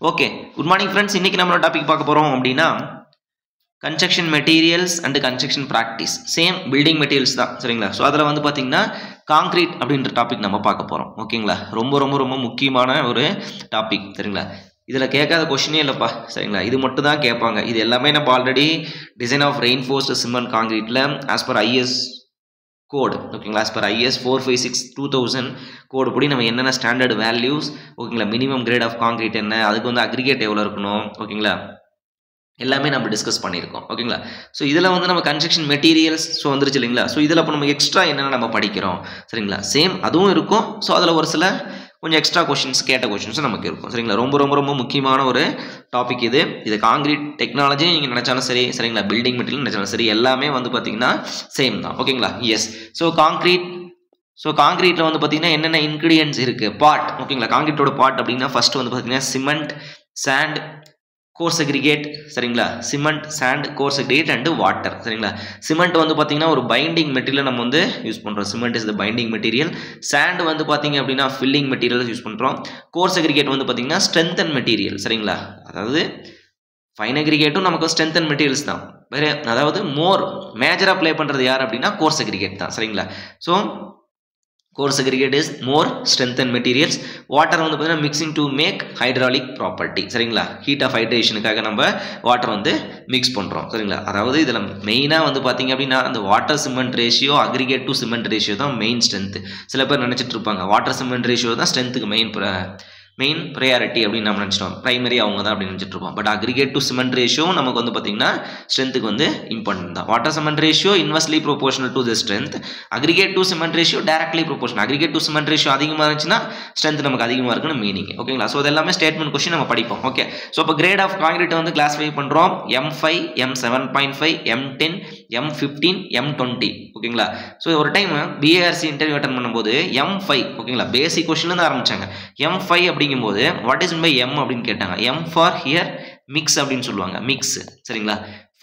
Okay good morning friends. இன்னைக்கு நம்மளோட topic பார்க்க போறோம் அப்படின்னா construction materials and construction practice. Same building materials தான், சரிங்களா? ஸோ அதில் வந்து பார்த்தீங்கன்னா காங்கிரீட் அப்படின்ற டாபிக் நம்ம பார்க்க போகிறோம். ஓகேங்களா? ரொம்ப ரொம்ப ரொம்ப முக்கியமான ஒரு டாபிக், சரிங்களா? இதில் கேட்காத கொஸ்டினே இல்லைப்பா, சரிங்களா? இது மட்டும் தான் கேட்பாங்க. இது எல்லாமே நம்ம already design of reinforced cement காங்கிரீட்டில் ஆஸ் பர் ஐஎஸ் கோட், ஓகேங்களா? ஆஸ் பர் ஐஎஸ் 456/2000 கோடு படி நம்ம என்னென்ன ஸ்டாண்டர்ட் வேல்யூஸ், ஓகேங்களா, மினிமம் கிரேட் ஆஃப் காங்கிரீட் என்ன, அதுக்கு வந்து அக்ரிகேட் எவ்வளோ இருக்கணும், ஓகேங்களா, எல்லாமே நம்ம டிஸ்கஸ் பண்ணியிருக்கோம். ஓகேங்களா? ஸோ இதில் வந்து நம்ம கன்ஸ்ட்ரக்ஷன் மெட்டீரியல்ஸ் ஸோ வந்துருச்சு இல்லைங்களா? ஸோ இதில் இப்போ நம்ம எக்ஸ்ட்ரா என்னென்ன நம்ம படிக்கிறோம், சரிங்களா? சேம் அதுவும் இருக்கும். ஸோ அதில் ஒரு சில கொஞ்சம் எக்ஸ்ட்ரா கொஷின்ஸ், கேட்ட கொஷின்ஸும் நமக்கு இருக்கும், சரிங்களா? ரொம்ப ரொம்ப ரொம்ப முக்கியமான ஒரு டாபிக் இது காங்கிரீட் டெக்னாலஜி நீங்கள் நினச்சாலும் சரி, சரிங்களா, பில்டிங் மெட்டீரியல் நினச்சாலும் சரி, எல்லாமே வந்து பார்த்தீங்கன்னா சேம் தான். ஓகேங்களா? எஸ். ஸோ காங்கிரீட்டில் வந்து பார்த்தீங்கன்னா என்னென்ன இன்க்ரீடியன்ஸ் இருக்குது, பார்ட், ஓகேங்களா? காங்கிரீட்டோட பார்ட் அப்படின்னா ஃபர்ஸ்ட் வந்து பார்த்தீங்கன்னா சிமெண்ட், சாண்ட், கோர்ஸ் அக்ரிகேட், சரிங்களா? Cement, sand, coarse aggregate and water, சரிங்களா? சிமெண்ட் வந்து பார்த்தீங்கன்னா ஒரு பைண்டிங் மெட்டீரியல் நம்ம வந்து யூஸ் பண்ணுறோம். Cement is the binding material. Sand வந்து பார்த்தீங்க அப்படின்னா ஃபில்லிங் மெட்டீரியல் யூஸ் பண்ணுறோம். கோர்ஸ் அக்ரிகேட் வந்து பார்த்தீங்கன்னா ஸ்ட்ரென்தன் மெட்டீரியல், சரிங்களா? அதாவது ஃபைன் அக்ரிகேட்டும் நமக்கு ஸ்ட்ரென்தன் மெட்டீரியல்ஸ் தான். வேறு அதாவது மேஜராக ப்ளே பண்ணுறது யார் அப்படின்னா கோர்ஸ் அக்ரிகேட் தான், சரிங்களா? So coarse aggregate is more strengthen materials. Water வந்து பார்த்தீங்கன்னா mixing to make hydraulic property, சரிங்களா? ஹீட் ஆஃப் ஹைட்ரேஷனுக்காக நம்ம வாட்டர் வந்து மிக்ஸ் பண்ணுறோம், சரிங்களா? அதாவது இதில் மெயினாக வந்து பார்த்தீங்க அப்படின்னா அந்த water cement ratio, aggregate to cement ratio தான் மெயின் ஸ்ட்ரென்த்து. சில பேர் நினச்சிட்டு இருப்பாங்க வாட்டர் சிமெண்ட் ரேஷியோ தான் ஸ்ட்ரென்த்துக்கு மெயின் ப்ரையாரிட்டி அப்படின்னு நம்ம நினச்சிட்டோம். ப்ரைமரி அவங்க தான் அப்படின்னு நினச்சிட்டு இருப்போம். But aggregate to cement ratio நமக்கு வந்து பார்த்தீங்கன்னா ஸ்ட்ரென்த்துக்கு வந்து இம்பார்ட்டன்ட் தான். Water cement ratio inversely proportional to the strength. Aggregate to cement ratio directly proportional. Aggregate to cement ratio அதிகமாக இருந்துச்சுன்னா ஸ்ட்ரென்த் நமக்கு அதிகமாக இருக்குன்னு மீனிங். ஓகேங்களா? ஸோ இதெல்லாமே ஸ்டேட்மெண்ட் கொஸ்டின் நம்ம படிப்போம். ஓகே. ஸோ இப்போ கிரேட் ஆஃப் காங்கிரீட் வந்து கிளாஸிஃபை பண்ணுறோம். M5, M7.5, M10, M15, M20. ஓகேங்களா? ஸோ ஒரு டைம் BARC இன்டர்வியூ அட்டன் பண்ணும்போது M5, ஓகேங்களா, பேசிக் கொஸ்டின்லேருந்து ஆரம்பிச்சாங்க. M5 அப்படிங்கும்போது வாட் இஸ் பை M அப்படின்னு கேட்டாங்க. M ஃபார் ஹியர் மிக்ஸ் அப்படின்னு சொல்லுவாங்க. மிக்ஸ், சரிங்களா?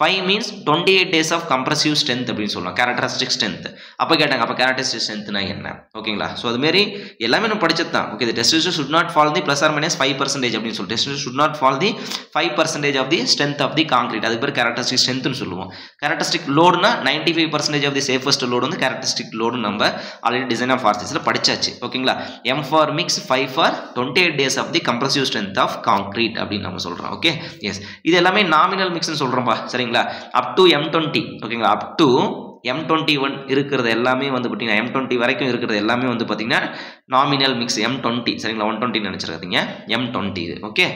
5 means 28 days of compressive strength அப்படின்னு சொல்லுவாங்க. Characteristic strength. அப்போ கேட்டாங்க, அப்போ கேரக்டரிஸ்டிக் ஸ்ட்ரென்த்னா என்ன? ஓகேங்களா? ஸோ அதுமாரி எல்லாமே நம்ம படிச்சது தான். Okay. Test should not fall the +or-5% அப்படின்னு சொல்லி test should not fall the 5% of the strength of the concrete. அதுக்கு பேர் கேரக்டரிஸ்டிக் ஸ்ட்ரென்த்னு சொல்லுவோம். கேரக்டரிஸ்டிக் லோடுனா 95% ஆஃப் தி சேஃபஸ்ட் லோடு வந்து கேரக்டரிஸ்டிக் லோடு நம்ம ஆல்ரெடி டிசைன் ஆஃப் ஆர்சிஸில் படிச்சாச்சு. ஓகேங்களா? M for mix, 5 for 28 days of the compressive strength of concrete அப்படின்னு நம்ம சொல்கிறோம். ஓகே. எஸ். இது எல்லாமே நாமினல் மிக்ஸ்னு சொல்கிறோம்ப்பா, சரிங்களா? அப் டு M20, ஓகேங்களா, அப் டு M21 இருக்கிறது எல்லாமே வந்து பார்த்தீங்கன்னா M20 வரைக்கும் இருக்கிறது எல்லாமே வந்து பார்த்தீங்கன்னா நாமினல் மிக்ஸ். M20, சரிங்களா? 120 நினச்சிருக்காதீங்க. M20 இது. ஓகே.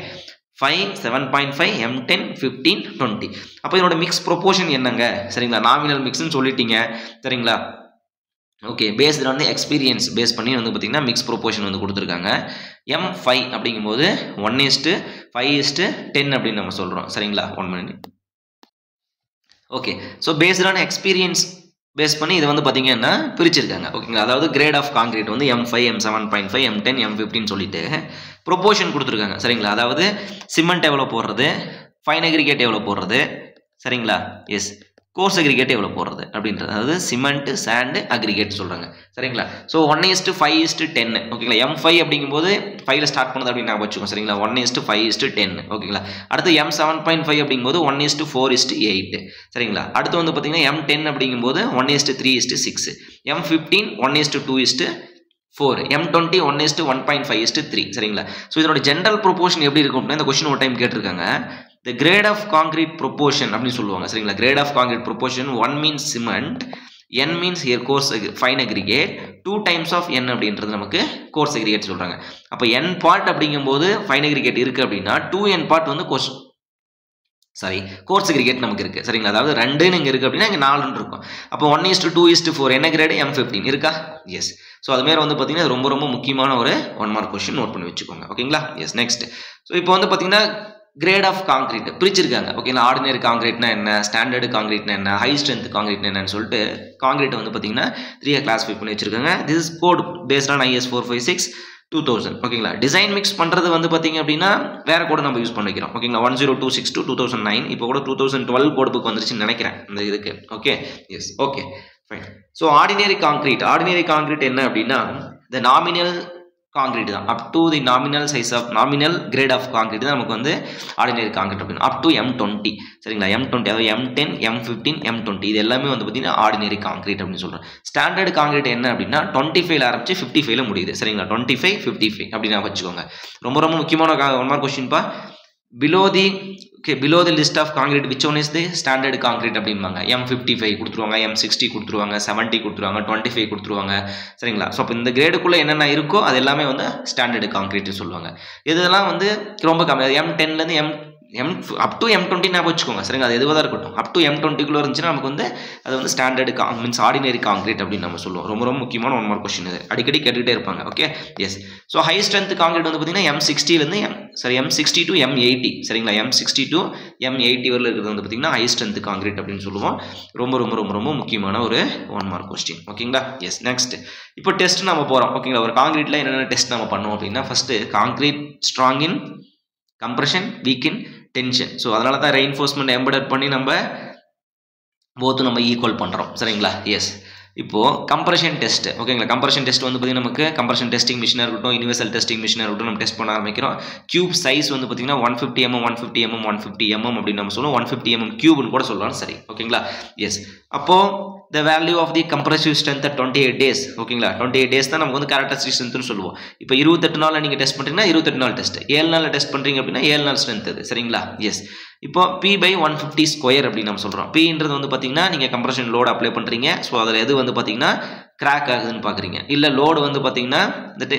5, 7.5, M10, 15, 20. அப்போ இதோட மிக்ஸ் ப்ரொபோர்ஷன் என்னங்க, சரிங்களா? நாமினல் மிக்ஸ்ன்னு சொல்லிட்டீங்க, சரிங்களா? ஓகே. பேஸ்டு வந்து எக்ஸ்பீரியன்ஸ் பேஸ் பண்ணி வந்து பார்த்தீங்கன்னா மிக்ஸ் ப்ரொபோர்ஷன் வந்து கொடுத்துருக்காங்க. M5 அப்படிங்கும்போது 1:5:10 அப்படின்னு நம்ம சொல்கிறோம், சரிங்களா? 1 minute. ஓகே. ஸோ பேஸ்டான எக்ஸ்பீரியன்ஸ் பேஸ் பண்ணி இது வந்து பார்த்தீங்கன்னா பிரிச்சிருக்காங்க. ஓகேங்களா? அதாவது கிரேட் ஆஃப் காங்கிரீட் வந்து M5, M7.5, M10, M15 சொல்லிட்டு ப்ரொபோர்ஷன் கொடுத்துருக்காங்க, சரிங்களா? அதாவது சிமெண்ட் எவ்வளோ போடுறது, ஃபைன் அக்ரிகேட் எவ்வளோ போடுறது, சரிங்களா? எஸ். கோர்ஸ் அக்ரிகேட் எவ்வளோ போடுறது அப்படின்றது, அதாவது சிமெண்ட், சாண்டு, அக்ரிகேட் சொல்கிறாங்க, சரிங்களா? ஸோ 1:5:10. ஓகேங்களா? M5 அப்படிங்கும்போது 5ல் ஸ்டார்ட் பண்ணுது அப்படின்னு நான் வச்சுக்கோங்க, சரிங்களா? 1:5:10. ஓகேங்களா? அடுத்து M7.5 அப்படிங்கும்போது 1:4:8, சரிங்களா? அடுத்து வந்து பார்த்தீங்கன்னா M10 அப்படிங்கும்போது 1:3:6, M15 1:2:4, M20 1:1.5:3, சரிங்களா? ஸோ இதனோட ஜென்ரல் ப்ரொபோர்ஷன் எப்படி இருக்கும் அப்படின்னா இந்த கொஸ்டின் ஒரு டைம் கேட்டிருக்காங்க. The grade of concrete proportion அப்படின்னு சொல்லுவாங்க, சரிங்களா? grade of concrete proportion 1 means cement, N means here coarse fine aggregate, 2 times of N அப்படின்றது நமக்கு coarse aggregate சொல்றாங்க. அப்போ N part அப்படிங்கும்போது fine aggregate இருக்கு அப்படின்னா 2N part வந்து கோர்ஸ் அக்ரிகேட் நமக்கு இருக்கு, சரிங்களா? அதாவது 2 இங்கே இருக்கு அப்படின்னா இங்கே 4 இருக்கும். அப்போ 1:2:4 என்ன கிரேடு? M15 இருக்கா? எஸ். ஸோ அதுமாரி வந்து பார்த்தீங்கன்னா ரொம்ப ரொம்ப முக்கியமான ஒரு 1 மார்க் கொஸ்டின் நோட் பண்ணி வச்சுக்கோங்க. ஓகேங்களா? எஸ். நெக்ஸ்ட். ஸோ இப்போ வந்து பார்த்தீங்கன்னா கிரேட் ஆஃப் காங்கிரீட் பிரிச்சிருக்காங்க. ஓகேங்களா? ஆர்டினரி காங்கிரீட்னா என்ன, ஸ்டாண்டர்டு காங்கிரீட்னா என்ன, ஹை ஸ்ட்ரென்த் காங்கிரீட்னா என்னன்னு சொல்லிட்டு காங்கிரீட் வந்து பார்த்தீங்கன்னா 3 கிளாஸிஃபை பண்ணி வச்சிருக்காங்க. This is code based on IS 456/2000. ஓகேங்களா? டிசைன் மிக்ஸ் பண்ணுறது வந்து பார்த்தீங்க அப்படின்னா வேற கூட நம்ம யூஸ் பண்ணிக்கிறோம். ஓகேங்களா? 10262/2009. இப்போ கூட 2012 கோட் புக் வந்துருச்சுன்னு நினைக்கிறேன் இந்த இதுக்கு. Okay. Yes. Okay, fine. So ordinary concrete என்ன அப்படின்னா the nominal காங்கிரீட் தான். Up to the nominal size of nominal grade of concrete தான் நமக்கு வந்து ஆர்டினரி காங்கிரீட் அப்படின்னு. அப் டு M20 சரிங்களா, M20 அதாவது M10 M15 M20 இது எல்லாமே வந்து பார்த்தீங்கன்னா ஆர்டினரி காங்கிரீட் அப்படின்னு சொல்கிறோம். ஸ்டாண்டர்ட் காங்கிரீட் என்ன அப்படின்னா 25ல ஆரம்பிச்சு 55ல முடியுது சரிங்களா. 25 55 அப்படின்னு வச்சுக்கோங்க. ரொம்ப ரொம்ப முக்கியமான ஒன் மார்க் கொஸ்டின்ப்பா. below the list of concrete which one is the standard concrete அப்படிம்பாங்க. M55 கொடுத்துருவாங்க, M60 கொடுத்துருவாங்க, 70 கொடுத்துருவாங்க, 25 கொடுத்துருவாங்க சரிங்களா. ஸோ அப்போ இந்த கிரேடுக்குள்ளே என்னென்ன இருக்கோ அது எல்லாமே வந்து ஸ்டாண்டர்டு காங்கிரீட் சொல்லுவாங்க. இதெல்லாம் வந்து ரொம்ப கம்மி. M10லேருந்து அப் டு M20 ஞாபகம் வச்சுக்கோங்க சரிங்களா. அது எதுவாக தான் இருக்கட்டும். அப் டு M20 இருந்துச்சுன்னா நமக்கு வந்து அது வந்து ஸ்டாண்டர்டு மீன்ஸ் ஆர்டினரி காங்கிரீட் அப்படின்னு நம்ம சொல்லுவோம். ரொம்ப ரொம்ப முக்கியமான ஒன் மார்க் கொஸ்டின் இது, அடிக்கடி கேட்டுகிட்டே இருப்பாங்க. Okay yes. So high strength concrete வந்து பார்த்தீங்கன்னா M60லேருந்து M60 to M80 சரிங்களா. M60 to M80 வரல இருக்கிறது வந்து பார்த்தீங்கன்னா ஹை ஸ்ட்ரென்த் காங்கிரீட் அப்படின்னு சொல்லுவோம். ரொம்ப ரொம்ப ரொம்ப ரொம்ப முக்கியமான ஒரு ஒன் மார்க் கொஸ்டின். ஓகேங்களா. எஸ். நெக்ஸ்ட் இப்போ டெஸ்ட் நம்ம போகிறோம். ஓகேங்களா. ஒரு காங்கிரீட்டில் என்னென்ன டெஸ்ட் நம்ம பண்ணுவோம் அப்படின்னா first concrete strong in compression, week in tension. So அதனால தான் ரெயின்ஃபோர்ஸ்மெண்ட் எம்பெடட் பண்ணி நம்ம போத்து நம்ம ஈக்குவல் பண்ணுறோம் சரிங்களா. எஸ். இப்போது கம்ப்ரெஷன் டெஸ்ட் ஓகேங்களா. கம்ப்ரெஷன் டெஸ்ட் வந்து பார்த்தீங்கன்னா நமக்கு கம்ப்ரெஷன் டெஸ்டிங் மிஷினாக இருக்கட்டும், யூனிவர்சல் டெஸ்டிங் மிஷினாக இருக்கட்டும் நம்ம டெஸ்ட் பண்ண ஆரம்பிக்கிறோம். கியூப் சைஸ் வந்து பார்த்தீங்கன்னா 150 mm 150 mm 150 mm அப்படின்னு நம்ம சொல்லுவோம். 150 mm கியூப்னு கூட சொல்லலாம் சரி. ஓகேங்களா. எஸ். அப்போது the value of the compressive strength at 28 days ஓகேங்களா. 28 days தான் நமக்கு வந்து கேரக்டரிஸ்டிக் ஸ்ட்ரென்த்னு சொல்லுவோம். இப்போ 28 நாள் நீங்கள் டெஸ்ட் பண்ணுறீங்கன்னா 28 நாள் டெஸ்ட், 7 நாள் டெஸ்ட் பண்ணுறீங்க அப்படின்னா 7 நாள் ஸ்ட்ரென்த் அது சரிங்களா. எஸ். இப்போ P/150 ஸ்கொயர் அப்படின்னு நம்ம சொல்கிறோம். Pன்றது வந்து பார்த்தீங்கன்னா நீங்கள் கம்ப்ரெஷன் லோடு அப்ளை பண்ணுறீங்க. ஸோ அதில் எது வந்து பார்த்தீங்கன்னா கிராக் ஆகுதுன்னு பார்க்குறீங்க, இல்லை லோடு வந்து பார்த்தீங்கன்னா இந்த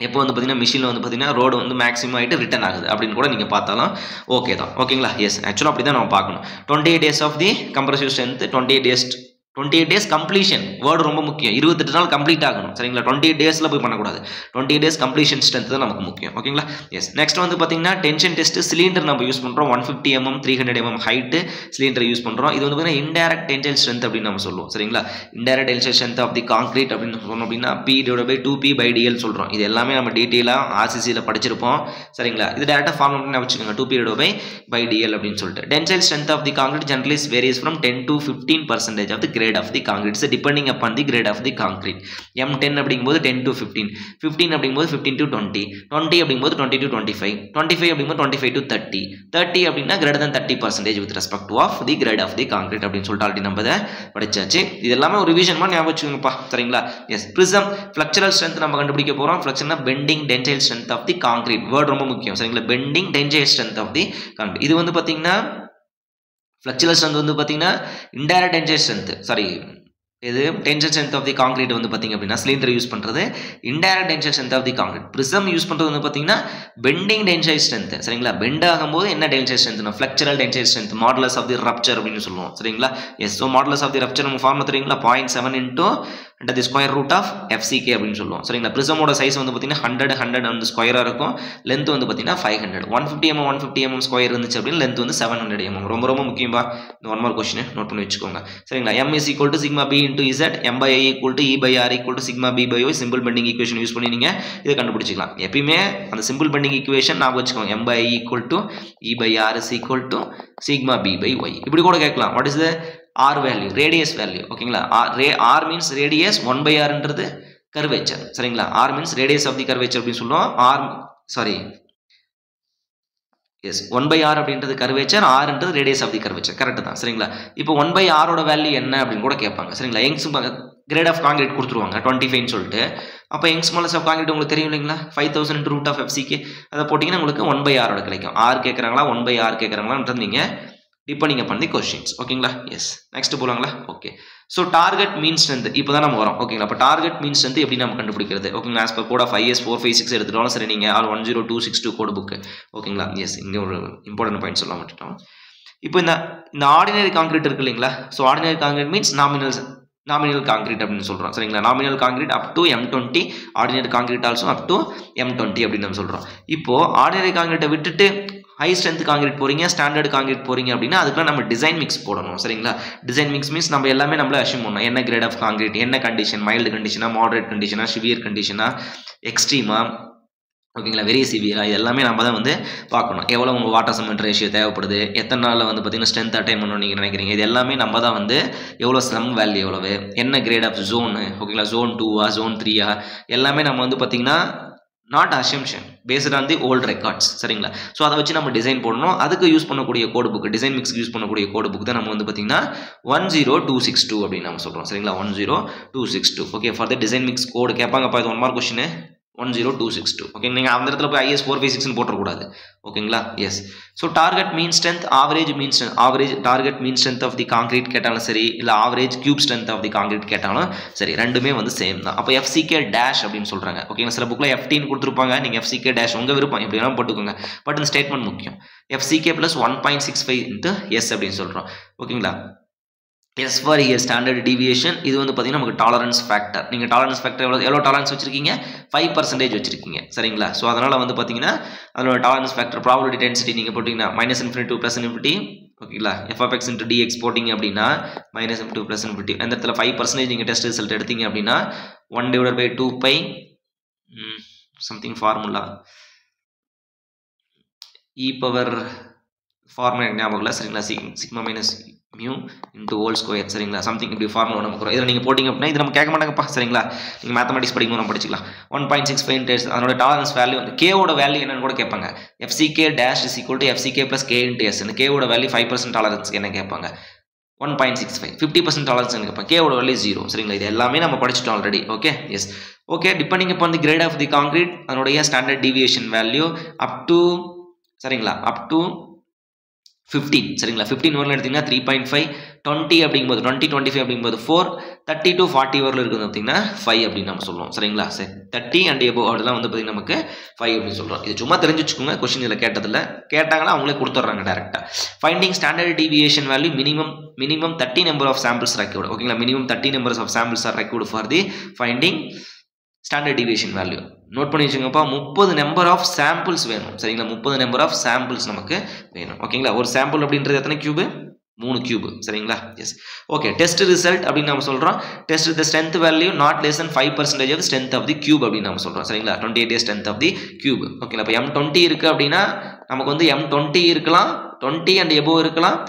எப்போ வந்து பார்த்தீங்கன்னா மிஷினில் வந்து பார்த்தீங்கன்னா ரோடு வந்து மேக்ஸிமம் ஆகிட்டு ரிட்டர்ன் ஆகுது அப்படின்னு கூட நீங்கள் பார்த்தாலும் ஓகே தான். ஓகேங்களா. எஸ். ஆக்சுவலாக அப்படி தான் நம்ம பார்க்கணும். 28 days of the compressive strength, 28 days completion word ரொம்ப முக்கியம். 28 நாள் கம்ப்ளீட் ஆகணும் சரிங்களா. 28 daysல போய் பண்ணக்கூடாது. 28 days கம்ப்ளீஷன் ஸ்ட்ரென்த் தான் நமக்கு முக்கியம். ஓகேங்களா. எஸ். நெக்ஸ்ட் வந்து பார்த்தீங்கன்னா டென்ஷன் டெஸ்ட். சிலிண்டர் நம்ம யூஸ் பண்ணுறோம். 150 mm 300 mm height cylinder use பண்ணுறோம். இது வந்து பார்த்தீங்கன்னா இன்டைரக்ட் டென்சைல் ஸ்ட்ரென்த் அப்படின்னு நம்ம சொல்லுவோம் சரிங்களா. Indirect tensile strength of the concrete அப்படின்னு சொன்னோம் அப்படின்னா P/2P/dl சொல்கிறோம். இது எல்லாமே நம்ம டீட்டெயிலாக RCCயில் படிச்சிருப்போம் சரிங்களா. இது டேரெக்டாக ஃபார்ம் பண்ணி வச்சுக்கோங்க 2P/dl அப்படின்னு சொல்லிட்டு. Tensile strength of the concrete generally varies from 10 to 15% of the grade of the concrete so depending upon the grade of the concrete. M10 அப்படிங்கும்போது 10 to 15, 15 அப்படிங்கும்போது 15 to 20, 20 அப்படிங்கும்போது 20 to 25, 25 அப்படிங்கும்போது 25 to 30, 30 அப்படின்னா greater than 30% with respect to of the grade of the concrete அப்படின்னு சொல்லிட்டு already நம்ம இதை படிச்சாச்சு. இது எல்லாமே ஒரு ரிவிஷன் மாதிரி ஞாபகம் வச்சுக்கோங்கப்பா சரிங்களா. எஸ். ப்ரிசம் ஃப்ளக்சரல் ஸ்ட்ரென்த் நம்ம கண்டுபிடிக்க போகிறோம். ஃப்ளக்சர்னா bending tensile strength of the concrete word ரொம்ப முக்கியம் சரிங்களா. Bending tensile strength of the concrete. இது வந்து பார்த்தீங்கன்னா ஃப்ளக்சுரல் ஸ்ட்ரென்த் வந்து பார்த்தீங்கன்னா இன்டைரக்ட் டென்சைல் ஸ்ட்ரென்த் சாரி இது tensile strength of the concrete வந்து பார்த்தீங்க அப்படின்னா சிலிண்டர் யூஸ் பண்ணுறது indirect tensile strength of the concrete. Prism use பண்ணுறது வந்து பார்த்தீங்கன்னா பெண்டிங் டென்சைல் ஸ்ட்ரென்த் சரிங்களா. பெண்ட் ஆகும்போது என்ன டென்சைல் ஸ்ட்ரென்த்னா flexural tensile strength modulus of the rupture அப்படின்னு சொல்லுவோம் சரிங்களா. Yes. So modulus of the rupture நம்ம ஃபார்ம் தெரியுங்களா 0.7 into the square root of FCK அப்படின்னு சொல்லுவோம் சரிங்களா. ப்ரிசமோட சைஸ் வந்து பார்த்தீங்கன்னா 100 வந்து ஸ்கொயராக இருக்கும். லென்த் வந்து பார்த்தீங்கன்னா 500. 150 mm ஸ்கொயர் இருந்துச்சு அப்படின்னு லென்த் வந்து 700 mm. ரொம்ப ரொம்ப முக்கியமா இந்த ஒன் மார்க் கொஸ்டின் நோட் பண்ணி வச்சுக்கோங்க சரிங்களா. M is equal to sigma B into Z, M/I equal to E by R equal to sigma B by Y simple bending equation use பண்ணி நீங்கள் இதை கண்டுபிடிச்சிக்கலாம். எப்பயுமே அந்த சிம்பிள் பெண்டிங் ஈக்குவேஷன் ஞாபகம் வச்சுக்கோங்க. M/I equal to E by R is equal to sigma B by Y. இப்படி கூட கேட்கலாம். What is the R value, radius value ஓகேங்களா. R means radius, 1/R curvature சரிங்களா. R means radius of the curvature அப்படின்னு சொல்லுவோம். Yes 1/R அப்படின்றது curvature, ஆர்ன்றது radius of the curvature correct தான் சரிங்களா. இப்போ 1/Rோட வேல்யூ என்ன அப்படின்னு கூட கேட்பாங்க சரிங்களா. யங்ஸ் கிரேட் ஆஃப் கான்கிரீட் கொடுத்துருவாங்க 25 சொல்லிட்டு. அப்போ யங்ஸ் மாடல்ஸ் ஆஃப் கான்கிரீட் உங்களுக்கு தெரியும் இல்லைங்களா. 5000 root of FCK அதை போட்டிங்கன்னா உங்களுக்கு 1/Rோட கிடைக்கும். ஆர் கேட்குறாங்களா 1/R கேட்குறாங்களான்றது நீங்கள் டிபெண்டிங் பண்ணி கொஸ்டின்ஸ் ஓகேங்களா. எஸ். நெக்ஸ்ட் போகலாங்களா. Okay. So target mean strength இப்போ தான் நம்ம வரோம் ஓகேங்களா. இப்போ டார்கெட் மீன் ஸ்ட்ரென்த் எப்படி நம்ம கண்டுபிடிக்கிறது ஓகேங்களா. As per code of IS 456 எடுத்துட்டாலும் சரி நீங்கள் 10262 கோட் புக்கு ஓகேங்களா. எஸ். இங்கே ஒரு இம்பார்ட்டன்ட் பாயிண்ட் சொல்ல மாட்டோம். இப்போ இந்த ஆர்டினரி கான்கிரீட் இருக்கு இல்லைங்களா. So ordinary concrete means nominal concrete அப்படின்னு சொல்கிறோம் சரிங்களா. Nominal concrete up to M20, ordinary concrete also up to M20 அப்படின்னு நம்ம சொல்கிறோம். இப்போது ஆர்டினரி கான்கிரீட்டை விட்டுட்டு ஹை ஸ்ட்ரென்த் கான்கிரீட் போறீங்க, ஸ்டாண்டர்ட் கான்கிரீட் போறீங்க அப்படின்னா அதுக்குலாம் நம்ம டிசைன் மிக்ஸ் போடணும் சரிங்களா. டிசைன் மிக்ஸ் மீன்ஸ் நம்ம எல்லாமே நம்மள அஷ்யூம் பண்ணணும். என்ன கிரேட் ஆஃப் கான்கிரீட், என்ன கண்டிஷன், மைல்டு கண்டிஷனா, மாடரேட் கண்டிஷனா, சிவியர் கண்டிஷனா, எக்ஸ்ட்ரீமா, ஓகேங்களா, வெரி சிவியரா, இது எல்லாமே நம்ம தான் வந்து பார்க்கணும். எவ்வளோ உங்கள் வாட்டர் சிமெண்ட் ரேஷியோ தேவைப்படுது, எத்தனை நாளில் வந்து பார்த்தீங்கன்னா ஸ்ட்ரென்த் அட்டைன் பண்ணணும்னு நீங்கள் நினைக்கிறீங்க, இது எல்லாமே நம்ம தான் வந்து எவ்வளோ ஸ்லம் வேல்யூ எவ்வளவு, என்ன கிரேட் ஆஃப் ஜோனு, ஓகேங்களா, ஜோன் 2ஆ ஜோன் 3ஆ, எல்லாமே நம்ம வந்து பார்த்தீங்கன்னா not assumption based on the old records. சரிங்களா, ஸோ அதை வச்சு நம்ம டிசைன் போடணும். அதுக்கு யூஸ் பண்ணக்கூடிய கோடு புக், டிசைன் மிக்ஸ்க்கு யூஸ் பண்ணக்கூடிய கோடு புக் தான் நம்ம வந்து பார்த்தீங்கன்னா 10262 அப்படின்னு நம்ம சொல்கிறோம். சரிங்களா, 10262. Okay, for the design mix code கேட்பாங்கப்பா, இது 1 மார்க் கொஸ்டின் 10262. ஓகே, நீங்கள் அந்த இடத்துல போய் IS 456 போட்டக்கூடாது. ஓகேங்களா, yes. So target mean strength, average mean strength, average target mean strength of the concrete கேட்டாலும் சரி, இல்லை average cube strength of the concrete கேட்டாலும் சரி, ரெண்டுமே வந்து சேம் தான். அப்போ FCK டேஷ் அப்படின்னு சொல்கிறாங்க. ஓகேங்களா, சில புக்கில் FTன்னு கொடுத்துருப்பாங்க, நீங்கள் FCK டேஷ் உங்கள் விருப்பம் எப்படி வேணாலும் போட்டுக்கோங்க. பட் இந்த ஸ்டேட்மெண்ட் முக்கியம். FCK + 1.65 × S அப்படின்னு சொல்கிறோம். ஓகேங்களா, S for year standard deviation. இது வந்து பார்த்தீங்கன்னா நமக்கு டாலரன்ஸ் ஃபேக்டர். நீங்கள் டாலரன்ஸ் ஃபேக்டர் எவ்வளோ டாலரன்ஸ் வச்சிருக்கீங்க, 5% வச்சிருக்கீங்க. சரிங்களா, ஸோ அதனால் வந்து பார்த்தீங்கன்னா அதோட டாலரன்ஸ் ஃபேக்டர் ப்ராபபிலிட்டி டென்சிட்டி நீங்கள் போட்டிங்கன்னா -∞ to +∞. ஓகேங்களா, f(x) × dx போட்டிங்க அப்படின்னா -∞ to +∞. அந்த இடத்துல 5% நீங்கள் டெஸ்ட் ரிசல்ட் எடுத்தீங்க அப்படின்னா 1/2π சம்திங் ஃபார்முலா ஃபார்முலா ஞாபகம் இல்லை. சரிங்களா, sigma minus mu into whole square. சரிங்களா, சம்திங் இப்படி ஃபார்முலா நமக்கு வரும். இதில் நீங்கள் போட்டிங்க அப்படின்னா இது நம்ம கேட்க மாட்டாங்கப்பா. சரிங்களா, நீங்கள் மேத்தமெட்டிக்ஸ் படிக்கும்போது நம்ம படிச்சிக்கலாம். 1.65 அதனோட டாலரன்ஸ் வேல்யூ வந்து கேவோட வேல்யூ என்னன்னு கூட கேட்பாங்க. FCK dash = FCK + K × S. கேவோட வேல்யூ 5% டாலரன்ஸ் என்ன கேட்பாங்க, 1.65. 50% டாலரன்ஸ் என்ன கேட்பாங்க, கேவோட வேல்யூ 0. சரிங்களா, இது எல்லாமே நம்ம படிச்சிட்டோம் already. Okay, yes. Okay, depending upon the grade of the concrete அதனுடைய standard deviation value up to, சரிங்களா, அப் டு 15. சரிங்களா, 15 வரல எடுத்தீங்கன்னா 3.5, 20 அப்படிங்கும்போது 20-25 அப்படிங்கும்போது 4, 30 to 40 வரல இருக்குது பார்த்தீங்கன்னா 5 அப்படின்னு நம்ம சொல்லுவோம். சரிங்களா, சரி, 30 and above அதெல்லாம் வந்து பார்த்தீங்கன்னா நமக்கு 5 அப்படின்னு சொல்கிறோம். இது சும்மா தெரிஞ்சு வச்சுக்கோங்க, கொஸ்டின் இதில் கேட்டாங்கன்னா அவங்களே கொடுத்துட்றாங்க டேரெக்டாக. Finding standard deviation value minimum 30 number of samples required. ஓகேங்களா, minimum 30 numbers of samples are required for the finding standard deviation value. நோட் பண்ணி வச்சுங்கப்பா, 30 நம்பர் ஆஃப் சாம்பிள்ஸ் வேணும். சரிங்களா, 30 நம்பர் ஆஃப் சாம்பிள்ஸ் நமக்கு வேணும். ஓகேங்களா, ஒரு சாம்பிள் அப்படின்றது எத்தனை கியூபு, 3 கியூபு. சரிங்களா, எஸ். ஓகே, டெஸ்ட் ரிசல்ட் அப்படின்னு நம்ம சொல்கிறோம். Test the strength value not less than 5% of strength of the cube அப்படின்னு நம்ம சொல்கிறோம். சரிங்களா, 28 days strength of the cube. ஓகேங்களா, இப்போ M20 இருக்குது அப்படின்னா நமக்கு வந்து M20 இருக்கலாம், 20 and above இருக்கலாம்,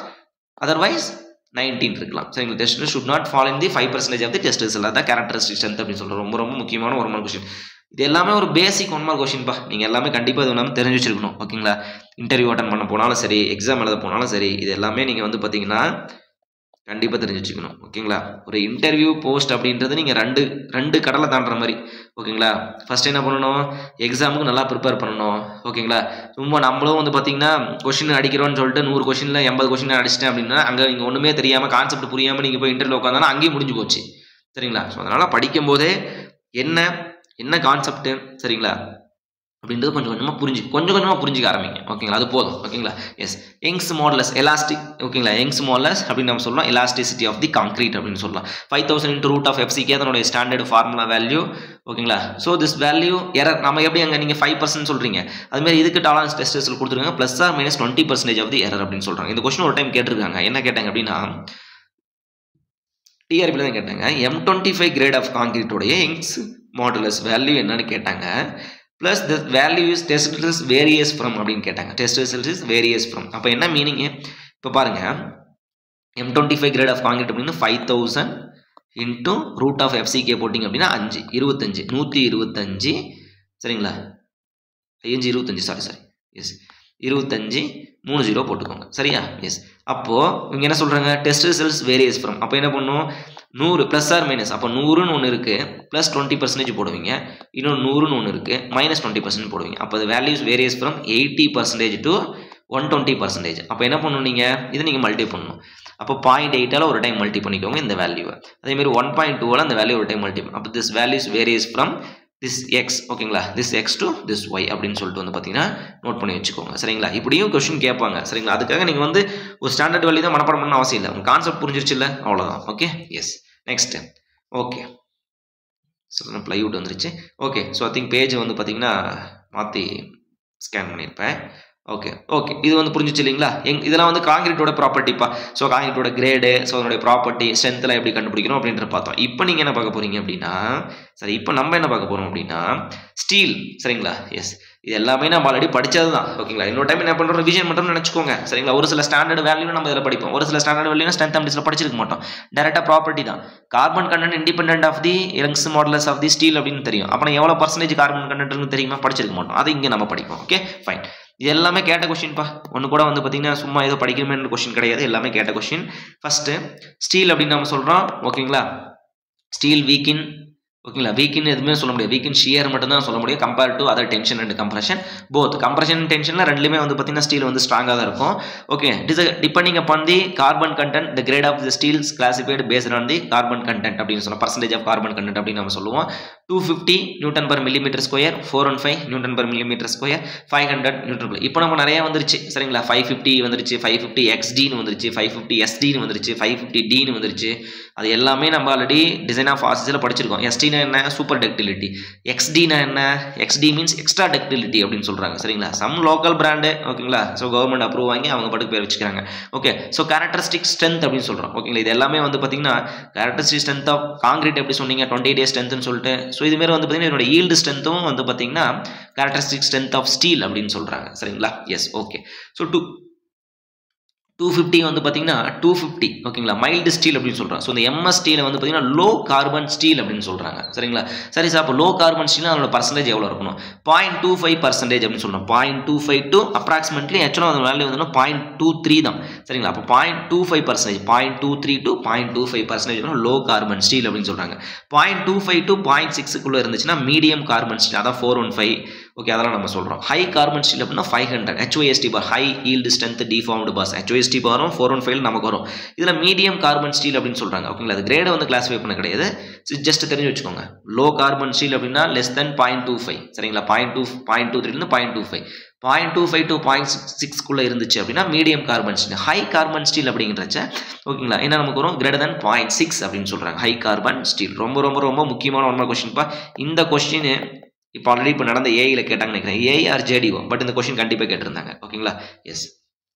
அதர்வைஸ் 19 இருக்கலாம். சரிங்களா, test should not fall in the 5% of the test result. அதான் கேரக்டரிஸ்டிக் ஸ்ட்ரென்த் அப்படின்னு சொல்கிறோம். ரொம்ப ரொம்ப முக்கியமான 1 மார்க் கொஸ்டின். இது எல்லாமே ஒரு பேசிக் 1 மார்க் கொஸ்டின்பா. நீங்கள் எல்லாமே கண்டிப்பாக இது எல்லாமே தெரிஞ்சு வச்சிருக்கணும். ஓகேங்களா, இன்டர்வியூ அட்டன் பண்ண போனாலும் சரி, எக்ஸாம் எழுத போனாலும் சரி, இது எல்லாமே நீங்கள் வந்து பார்த்தீங்கன்னா கண்டிப்பாக தெரிஞ்சு வச்சுக்கணும். ஓகேங்களா, ஒரு இன்டர்வியூ போஸ்ட் அப்படின்றது நீங்கள் ரெண்டு கடலை தாண்டுற மாதிரி. ஓகேங்களா, ஃபர்ஸ்ட் என்ன பண்ணணும், எக்ஸாமுக்கு நல்லா ப்ரிப்பேர் பண்ணணும். ஓகேங்களா, சும்மா நம்மளும் வந்து பார்த்தீங்கன்னா கொஸ்டின் அடிக்கிறோன்னு சொல்லிட்டு 100 கொஸ்டினில் 80 கொஸ்டின் அடிச்சிட்டேன் அப்படின்னா அங்கே நீங்கள் ஒன்றுமே தெரியாமல் கான்செப்ட் புரியாமல் நீங்கள் போய் இன்டர்வியூ உட்காந்தாலும் அங்கேயும் முடிஞ்சு போச்சு. சரிங்களா, ஸோ அதனால் படிக்கும் போதே என்ன கான்செப்ட், சரிங்களா, அப்படின்றது கொஞ்சம் கொஞ்சமாக புரிஞ்சிக்க ஆரம்பிங்க. ஓகேங்களா, அது போதும். ஓகேங்களா, எஸ். Young's modulus elastic. ஓகேங்களா, யங்ஸ் மாடுலஸ் அப்படின்னு நம்ம சொல்லலாம். எலாஸ்டிசிட்டி ஆஃப் தி கான்கிரீட் அப்படின்னு சொல்லலாம். 5000 × √(FCK) அதனுடைய ஸ்டாண்டர்ட் ஃபார்முலா வேல்யூ. ஓகேங்களா, ஸோ திஸ் வேல்யூ எரர் நம்ம எப்படி அங்கே நீங்கள் 5% சொல்கிறீங்க, அதுமாதிரி இதுக்கு டாலரன்ஸ் டெஸ்ட் ரிசல்ட் கொடுத்துருக்காங்க +or -20% ஆஃப் தி எரர் அப்படின்னு சொல்கிறாங்க. இந்த கொஸ்டின் ஒரு டைம் கேட்டிருக்காங்க. என்ன கேட்டாங்க அப்படின்னா டிஆர்பியில் தான் கேட்டாங்க. M25 கிரேட் ஆஃப் கான்கிரீட்டோடைய யங்ஸ் மாடுலஸ் வேல்யூ என்னன்னு கேட்டாங்க. Plus the value is test result varies from அப்படின்னு கேட்டாங்க. Test result is varies from. அப்போ என்ன மீனிங்கு, இப்போ பாருங்கள், M25 கிரேட் ஆஃப் கான்கிரீட் அப்படின்னு 5000 × √(FCK) போட்டிங்க அப்படின்னா 25 125. சரிங்களா, 25 சாரி எஸ் 25 30 போட்டுக்கோங்க. சரியா, எஸ். அப்போது இவங்க என்ன சொல்கிறாங்க, டெஸ்ட் ரிசல்ட்ஸ் வேரியஸ் ஃப்ரம். அப்போ என்ன பண்ணும், 100 +or- அப்போ 100ன்னு ஒன்று இருக்குது, +20% போடுவீங்க. இன்னும் 100ன்னு ஒன்று இருக்குது, -20% போடுவீங்க. அப்போ அது வேல்யூஸ் வேரியஸ் ஃப்ரம் 80% to 120%. அப்போ என்ன பண்ணணும், நீங்கள் இதை நீங்கள் மல்டி பண்ணணும். அப்போ 0.8ஆல் ஒரு டைம் மல்டி பண்ணிக்கோங்க இந்த வேல்யூவை. அதேமாதிரி 1.2ஆல் அந்த வேல்யூ ஒரு டைம் மல்டி பண்ணணும். அப்போ this values various from this x. ஓகேங்களா, this x to this y அப்படின்னு சொல்லிட்டு வந்து பார்த்தீங்கன்னா நோட் பண்ணி வச்சுக்கோங்க. சரிங்களா, இப்படியும் கொஸ்டின் கேட்பாங்க. சரிங்களா, அதுக்காக நீங்கள் வந்து ஒரு ஸ்டாண்டர்ட் வேல்யூ தான் மனப்பாடம் பண்ண அவசியம் இல்லை. உங்கள் கான்செப்ட் புரிஞ்சிருச்சு இல்லை, அவ்வளோதான். Okay, yes. Next. Okay, so plywood வந்துருச்சு. Okay, so I think page வந்து பார்த்தீங்கன்னா மாற்றி ஸ்கேன் பண்ணியிருப்பேன். ஓகே, இது வந்து புரிஞ்சிச்சு இல்லைங்களா. இதெல்லாம் வந்து கான்கிரீட்டோட ப்ராப்பர்ட்டிப்பா. ஸோ கான்கிரீட்டோட கிரேடு, ஸோ அதனுடைய ப்ராப்பர்ட்டி, ஸ்ட்ரென்த்லாம் எப்படி கண்டுபிடிக்கணும் அப்படின்ற பார்த்தோம். இப்போ நீங்கள் என்ன பார்க்க போகிறீங்க அப்படின்னா, சரி, இப்போ நம்ம என்ன பார்க்க போகிறோம் அப்படின்னா ஸ்டீல். சரிங்களா, எஸ். இது எல்லாமே நம்ம ஆல்ரெடி படிச்சது தான் ஓகேங்களா. இன்னொரு டைம் என்ன பண்ணுறோம், ரிவிஷன் மட்டும் நினச்சிக்கோங்க சரிங்களா. ஒரு சில ஸ்டாண்டர்ட் வேல்யூ நம்ம இதில் படிப்போம், ஒரு சில ஸ்டாண்டர்ட் வேல்யூ ஸ்ட்ரென்த் அண்ட் கண்டிஷனில் படிச்சிருக்க மாட்டோம். டேரெக்டாக ப்ராப்பர்ட்டி தான். Carbon content independent of the Young's modulus of the steel அப்படின்னு தெரியும். அப்புறம் எவ்வளோ பர்சன்டேஜ் கார்பன் கண்டென்ட்னு தெரியுமா, படிச்சிருக்க மாட்டோம். அது இங்கே நம்ம படிப்போம். Okay fine. இது எல்லாமே கேட்ட கொஸ்டின்ப்பா. ஒன்று கூட வந்து பார்த்தீங்கன்னா சும்மா ஏதோ படிக்கணுமே கொஸ்டின் கிடையாது, எல்லாமே கேட்ட கொஸ்டின். ஃபர்ஸ்ட் ஸ்டீல் அப்படின்னு நம்ம சொல்கிறோம் ஓகேங்களா. ஸ்டீல் வீக்கின் ஓகேங்களா. வீக்கின் எதுவுமே சொல்ல முடியாது, வீக்கின் ஷியர் மட்டும் தான் சொல்ல முடியும் compare to other tension and compression. Both compression டென்ஷனில் ரெண்டுலேயுமே வந்து பார்த்தீங்கன்னா ஸ்டீல் வந்து ஸ்ட்ராங்காக தான் இருக்கும். Okay depending upon the carbon content the grade of the steels classified based on the carbon content அப்படின்னு சொல்லலாம். பர்சன்டேஜ் ஆஃப் கார்பன் கண்டென்ட் அப்படின்னு நம்ம சொல்லுவோம். 250 Newton per millimetre square, 415 Newton per millimetre square, 500 Newton per. இப்போ நம்ம நிறைய வந்துருச்சு சரிங்களா. 550 வந்துருச்சு, 550 XDன்னு வந்துருச்சு, 550 SDன்னு வந்துருச்சு, 550 Dன்னு வந்துருச்சு. அது எல்லாமே நம்ம ஆல்ரெடி டிசைன் ஆஃப் ஆர்சிஸில் படிச்சிருக்கோம். SDனா என்ன, சூப்பர் டக்டிலிட்டி. XDனா என்ன, XD மீன்ஸ் எக்ஸ்ட்ரா டக்டிலிட்டி அப்படின்னு சொல்கிறாங்க சரிங்களா. சம் லோக்கல் பிராண்டு ஓகேங்களா. ஸோ கவர்மெண்ட் அப்ரூவ் வாங்கி அவங்க பாட்டுக்கு பேர் வச்சுக்கிறாங்க. ஓகே ஸோ கேரக்டரிஸ்டிக் ஸ்ட்ரென்த் அப்படின்னு சொல்கிறோம் ஓகேங்களா. இது எல்லாமே வந்து பார்த்தீங்கன்னா கேரக்டரிஸ்டிக் ஸ்ட்ரென்த் ஆஃப் காங்கிரீட் எப்படி சொன்னீங்க 20 days ஸ்ட்ரென்த்னு சொல்லிட்டு. ஸோ இதுமாரி வந்து பார்த்தீங்கன்னா இதோட ஈல்டு ஸ்ட்ரென்த்தும் வந்து பார்த்தீங்கன்னா கேரக்டரிஸ்டிக் ஸ்ட்ரென்த் ஆஃப் ஸ்டீல் அப்படின்னு சொல்கிறாங்க சரிங்களா. Yes okay. ஸோ 250 வந்து பார்த்தீங்கன்னா 250 ஓகேங்களா மைல்டு ஸ்டீல் அப்படின்னு சொல்கிறோம். ஸோ இந்த MS ஸ்டீலை வந்து பார்த்தீங்கன்னா லோ கார்பன் ஸ்டீல் அப்படின்னு சொல்கிறாங்க சரிங்களா. சரி சார், அப்போ லோ கார்பன் ஸ்டீல் அதோட பர்சன்டேஜ் எவ்வளோ இருக்கணும், 0.25% அப்படின்னு சொல்லணும். 0.25 டு அப்ராக்சிமேட்லி ஆக்சுவலாக அந்த வேல்யூ வந்து 0.23 தான் சரிங்களா. அப்போ 0.25%, 0.23 டு 0.25% லோ கார்பன் ஸ்டீல் அப்படின்னு சொல்கிறாங்க. 0.25 டு 0.6 இருந்துச்சுன்னா மீடியம் கார்பன் ஸ்டீல், அதான் 415 ஓகே அதெல்லாம் நம்ம சொல்கிறோம். ஹை கார்பன் ஸ்டீல் அப்படின்னா 500 HOST bar, high yield strength deformed bars, HOST பாரும் 415 நமக்கு வரும். இதில் மீடியம் கார்பன் ஸ்டீல் அப்படின்னு சொல்கிறாங்க ஓகேங்களா. அது கிரேடை வந்து கிளாஸிஃபை பண்ண கிடையாது, ஜஸ்ட் தெரிஞ்சு வச்சுக்கோங்க. லோ கார்பன் ஸ்டீல் அப்படின்னா லெஸ் தென் 0.25 சரிங்களா. 0.23 0.25 0.25 டு 0.6 இருந்துச்சு அப்படின்னா medium carbon steel. High carbon steel அப்படிங்கிறச்ச ஓகேங்களா என்ன நமக்கு வரும், கிரேட்டர் தென் 0.6 அப்படின்னு சொல்கிறாங்க ஹை கார்பன் ஸ்டீல். ரொம்ப ரொம்ப ரொம்ப முக்கியமான ஒன் கொஸ்டின்ப்பா. இந்த கொஸ்டின் இப்போ ஆல்ரெடி இப்போ நடந்த ஏஐயில் கேட்டாங்கன்னு நினைக்கிறேன், ஏஐ ஆர் JDO, பட் இந்த கொஸ்டின் கண்டிப்பாக கேட்டிருந்தாங்க ஓகேங்களா. S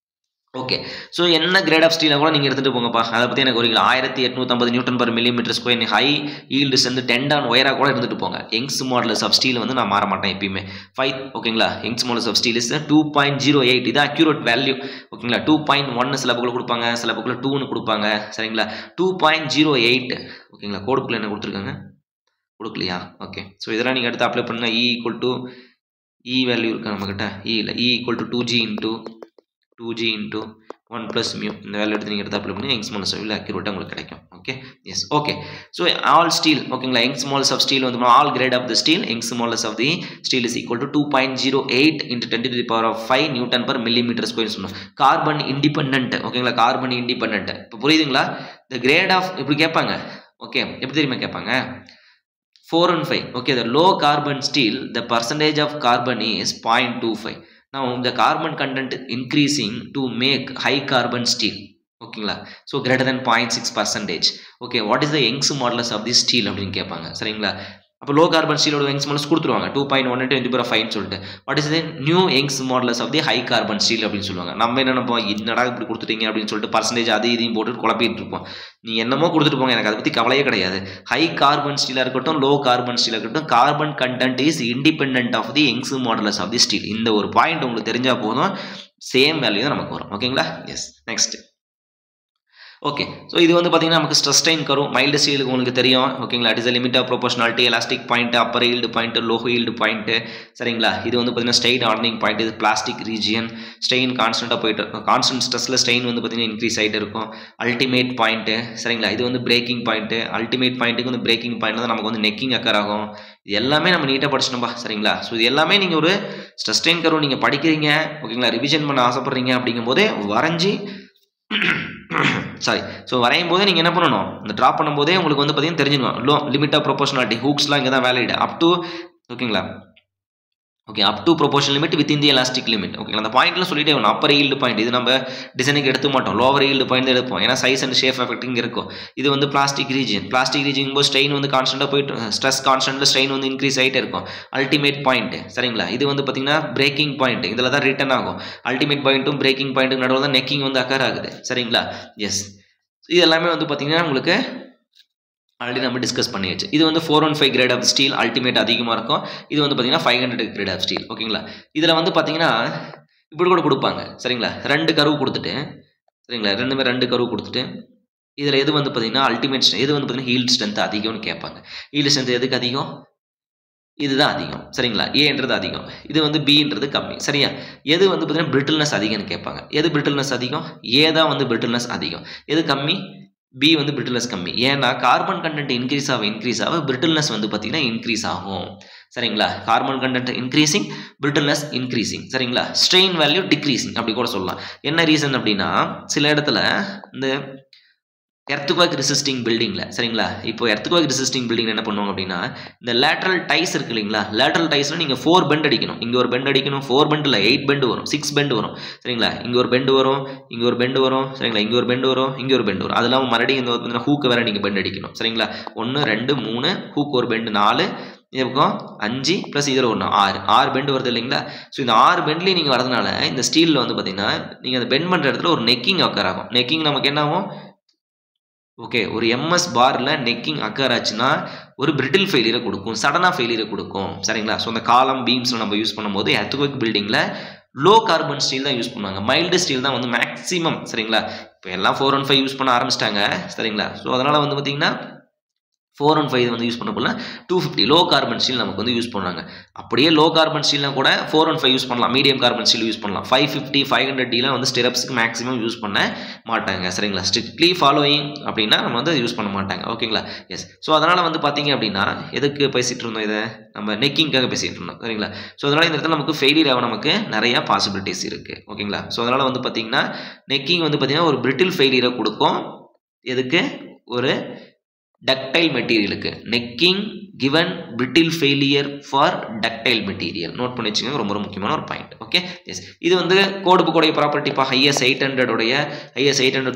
okay. ஸோ என்ன கிரேட் ஆஃப் ஸ்டீலை கூட நீங்கள் எடுத்துகிட்டு போங்கப்பா, அதை பற்றி எனக்கு ஒரு 1850 Newton per millimetre square high yield சேர்ந்து 10 டன் ஒயராக கூட எடுத்துகிட்டு போங்க. யங்ஸ் மாடலஸ் ஆஃப் ஸ்டீல் வந்து நான் மாற மாட்டேன் எப்பயுமே 5 ஓகேங்களா. Young's modulus of steel is 2.08, இது அக்யூரேட் வேல்யூ ஓகேங்களா. 2.1 சில புக்கில் கொடுப்பாங்க, சில புக்கில் 2ன்னு கொடுப்பாங்க சரிங்களா. 2.08 ஓகேங்களா. கோடு புக்கில் என்ன கொடுத்துருக்காங்க, கொடுக்கலையா. ஓகே ஸோ இதெல்லாம் நீங்கள் எடுத்து அப்ளை பண்ணுங்கள். E வேல்யூ இருக்கா நம்மக்கிட்ட, இல்லை E = 2G இன்ட்டு 1 + μ. இந்த வேல்யூ எடுத்து நீங்கள் எடுத்து அப்ளை பண்ணி யங்ஸ் மாடல்ஸ் ஆஃப் அக்யூரேட்டாக உங்களுக்கு கிடைக்கும். Okay yes okay. So all steel ஓகேங்களா. யங்ஸ் மாடல்ஸ் ஆஃப் ஸ்டீல் வந்து all grade of the steel Young's modulus of the steel is equal to 2.08 × 10⁵ newton per millimetre square சொன்னோம். Carbon independent ஓகேங்களா. Carbon independent இப்போ புரியுதுங்களா. த grade of இப்படி கேட்பாங்க okay, எப்படி தெரியுமா கேட்பாங்க, 4 and 5 okay. The low carbon steel, the percentage of carbon is 0.25. Now the carbon content increasing to make high carbon steel ஓகேங்களா. So greater than 0.6%. Okay what is the Young's modulus of the steel அப்படின்னு கேட்பாங்க சரிங்களா. அப்போ low carbon ஸ்டீலோட Young's modulus கொடுத்துருவாங்க 2.1 × 10⁵ சொல்லிட்டு. What is the new Young's modulus of the high carbon steel அப்படின்னு சொல்லுவாங்க. நம்ம என்ன நினைப்போம், என்னடா இப்படி கொடுத்துட்டீங்க அப்படின்னு சொல்லிட்டு பர்சன்டேஜ் அது இதையும் போட்டு குழப்பிட்டு இருப்போம். நீ என்னமோ கொடுத்துட்டு போங்க, எனக்கு அதை பற்றி கவலையே கிடையாது. ஹை கார்பன் ஸ்டீலாக இருக்கட்டும், லோ கார்பன் ஸ்டீலாக இருக்கட்டும், carbon content is independent of the Young's modulus of the steel. இந்த ஒரு பாயிண்ட் உங்களுக்கு தெரிஞ்சால் போதும், சேம் வேல்யூ தான் நமக்கு வரும் ஓகேங்களா. Yes next okay. ஸோ இது வந்து பார்த்தீங்கன்னா நமக்கு ஸ்ட்ரெஸ் ஸ்ட்ரெயின் கர்வ் மைல்டு ஸ்டீலுக்கு உங்களுக்கு தெரியும் ஓகேங்களா. It is limit of proportionality, elastic point, upper yield point, low yield point சரிங்களா. இது வந்து பார்த்தீங்கன்னா ஸ்ட்ரெயின் ஆர்டனிங் பாயிண்ட், இது பிளாஸ்டிக் ரீஜியன். ஸ்ட்ரெயின் கான்ஸ்டன்ட்டாக போயிட்டு இருக்கும், கான்ஸ்டன்ட் ஸ்ட்ரெஸ்ல ஸ்ட்ரெயின் வந்து பார்த்தீங்கன்னா இன்க்ரீஸ் ஆகிட்டு இருக்கும். அல்டிமேட் பாயிண்ட்டு சரிங்களா. இது வந்து பிரேக்கிங் பாயிண்ட்டு. அல்டிமேட் பாயிண்ட்டுக்கு வந்து பிரேக்கிங் பாயிண்ட் தான் நமக்கு வந்து நெக்கிங் அக்கர் ஆகும். இது எல்லாமே நம்ம நீட்டாக படிச்சிட்டோம்பா சரிங்களா. ஸோ இது எல்லாமே நீங்கள் ஒரு ஸ்ட்ரெஸ் ஸ்ட்ரெயின் கர்வ் நீங்கள் படிக்கிறீங்க ஓகேங்களா, ரிவிஷன் பண்ண ஆசைப்படுறீங்க அப்படிங்கும் போதே வரைஞ்சி சாரி ஸோ வரையும் போதே நீங்கள் என்ன பண்ணணும், இந்த ட்ராப் பண்ணும்போதே உங்களுக்கு வந்து பார்த்தீங்கன்னா தெரிஞ்சிடும். லோ லிமிட் ஆஃப் ப்ரொபோஷனாலிட்டி, ஹூக்ஸ்லாம் இங்கே தான் வேலிட் அப் டு ஓகேங்களா. Okay up to proportional limit with in the elastic limit ஓகேங்களா. அந்த பாயிண்ட்லாம் சொல்லிட்டே வரும். அப்பர் ஈல்டு பாயிண்ட் இது நம்ம டிசைனுக்கு எடுத்து மாட்டோம், லோவர் ஈல்டு பாயிண்ட் எடுப்போம், ஏன்னா சைஸ் அண்ட் ஷேப் எஃபெக்டிங் இருக்கும். இது வந்து பிளாஸ்டிக் ரீஜன். பிளாஸ்டிக் ரீஜன் போது ஸ்ட்ரெயின் வந்து கான்ஸ்டன்ட்டாக போயிட்டு ஸ்ட்ரெஸ் கான்ஸ்டன்ட்டில் ஸ்ட்ரெயின் வந்து இன்க்ரீஸ் ஆகிட்டே இருக்கும். அல்டிமேட் பாயிண்ட் சரிங்களா. இது வந்து பார்த்தீங்கன்னா பிரேக்கிங் பாயிண்ட், இதில் தான் ரிட்டர்ன் ஆகும். அல்டிமேட் பாயிண்ட்டும் பிரேக்கிங் பாயிண்ட்டும் நடுவில் தான் நெக்கிங் வந்து அக்கர் ஆகுது சரிங்களா. எஸ் இது எல்லாமே வந்து பார்த்தீங்கன்னா உங்களுக்கு ஆல்ரெடி நம்ம டிஸ்கஸ் பண்ணியாச்சு. இது வந்து 415 கிரேட் ஆஃப் ஸ்டீல் அல்டிமேட் அதிகமாக இருக்கும். இது வந்து பார்த்தீங்கன்னா 500 கிரேட் ஆஃப் ஸ்டீல். ஓகேங்களா? இதில் வந்து பார்த்தீங்கன்னா இப்படி கூட கொடுப்பாங்க. சரிங்களா? 2 கர்வ் கொடுத்துட்டு, சரிங்களா, ரெண்டுமே 2 கர்வ் கொடுத்துட்டு, இதில் எது வந்து பார்த்தீங்கன்னா அல்டிமேட் எது வந்து பார்த்தீங்கன்னா ஹீல்ட் ஸ்ட்ரென்த் அதிகம்னு கேட்பாங்க. ஹீல்ட் ஸ்ட்ரென்த் எதுக்கு அதிகம்? இதுதான் அதிகம். சரிங்களா? ஏன்றது அதிகம், இது வந்து பின்றது கம்மி. சரியா? எது வந்து பார்த்தீங்கன்னா பிரிட்டில்னஸ் அதிகம்னு கேட்பாங்க. எது பிரிட்டில்னஸ் அதிகம்? ஏ தான் வந்து பிரிட்டில்னஸ் அதிகம். எது கம்மி? பி வந்து பிரிட்டில்னஸ் கம்மி. ஏன்னா கார்பன் கண்டென்ட் இன்க்ரீஸ் ஆக பிரிட்டில்னஸ் வந்து பார்த்தீங்கன்னா இன்க்ரீஸ் ஆகும். சரிங்களா? Carbon content increasing, brittleness increasing. சரிங்களா? ஸ்ட்ரெயின் வேல்யூ டிக்ரீசிங் அப்படி கூட சொல்லலாம். என்ன ரீசன் அப்படின்னா சில இடத்துல இந்த எர்த்குவேக் ரெசிஸ்டிங் பில்டிங்ல, சரிங்களா, இப்போ எர்த்குவேக் ரெசிஸ்டிங் பில்டிங் என்ன பண்ணுவாங்க அப்படின்னா இந்த லேட்டரல் டைஸ் இருக்கு இல்லைங்களா, லேட்டரல் டைஸ்ல நீங்க 4 பெண்ட் அடிக்கணும். இங்க ஒரு பெண்ட் அடிக்கணும். 4 பெண்ட் இல்ல 8 பெண்ட் வரும், 6 பெண்ட் வரும். சரிங்களா? இங்க ஒரு பெண்ட் வரும், இங்க ஒரு பெண்ட் வரும். சரிங்களா? இங்க ஒரு பெண்ட் வரும், இங்க ஒரு பெண்ட் வரும். அதெல்லாம் மறுபடியும் இந்த வந்து ஹூக் வேற நீங்க பெண்ட் அடிக்கணும். சரிங்களா? 1 2 3 ஹூக் ஒரு பெண்ட் 4 இருக்கும் 5 பிளஸ் இதில் ஒன்று 6 பெண்ட் வருது இல்லைங்களா? ஸோ இந்த 6 பெண்ட்லேயும் நீங்கள் வரதுனால இந்த ஸ்டீலில் வந்து பார்த்தீங்கன்னா நீங்கள் அந்த பெண்ட் பண்ணுற இடத்துல ஒரு நெக்கிங் அக்கர் ஆகும். நெக்கிங் நமக்கு என்ன ஆகும்? ஓகே, ஒரு எம்எஸ் பார்ல நெக்கிங் அக்கர் ஆச்சுன்னா ஒரு பிரிட்டில் ஃபெயிலியரை கொடுக்கும், சடனாக ஃபெயிலியரை கொடுக்கும். சரிங்களா? ஸோ அந்த காலம் பீம்ஸில் நம்ம யூஸ் பண்ணும்போது எர்த்குவேக் பில்டிங்கில் லோ கார்பன் ஸ்டீல் தான் யூஸ் பண்ணுவாங்க. மைல்டு ஸ்டீல் தான் வந்து மேக்ஸிமம். சரிங்களா? இப்போ எல்லாம் 415 யூஸ் பண்ண ஆரம்பிச்சிட்டாங்க. சரிங்களா? ஸோ அதனால் வந்து பார்த்தீங்கன்னா 415 வந்து யூஸ் பண்ண போல 250 லோ கார்பன் ஸ்டீல் நமக்கு வந்து யூஸ் பண்ணுறாங்க. அப்படியே லோ கார்பன் ஸ்டீல்னா கூட 415 யூஸ் பண்ணலாம், மீடியம் கார்பன் ஸ்டீல் யூஸ் பண்ணலாம். 550 500 வந்து ஸ்டிரப்ஸ்க்கு மேக்ஸிமம் யூஸ் பண்ண மாட்டாங்க. சரிங்களா? ஸ்ட்ரிக்ட்லி ஃபாலோயிங் அப்படின்னா நம்ம வந்து யூஸ் பண்ண மாட்டாங்க. ஓகேங்களா? எஸ். ஸோ அதனால் வந்து பார்த்தீங்க அப்படின்னா எதுக்கு பேசிகிட்டு இருந்தோம்? இதை நம்ம நெக்கிங்காக பேசிகிட்டு இருந்தோம். சரிங்களா? ஸோ அதனால் இந்த இடத்துல நமக்கு ஃபெயிலியர் ஆக நமக்கு நிறையா பாசிபிலிட்டிஸ் இருக்குது. ஓகேங்களா? ஸோ அதனால் வந்து பார்த்தீங்கன்னா நெக்கிங் வந்து பார்த்தீங்கன்னா ஒரு பிரிட்டில் ஃபெயிலியரை கொடுக்கும். எதுக்கு? ஒரு டக்டைல் மெட்டீரியலுக்கு. Necking given brittle failure for ductile material. Note பண்ணி வச்சுக்கோங்க, ரொம்ப முக்கியமான ஒரு பாயிண்ட். Okay, yes. இது வந்து கோட் புக்கோடைய ப்ராப்பர்ட்டி. இப்போ ஹைஎஸ் 800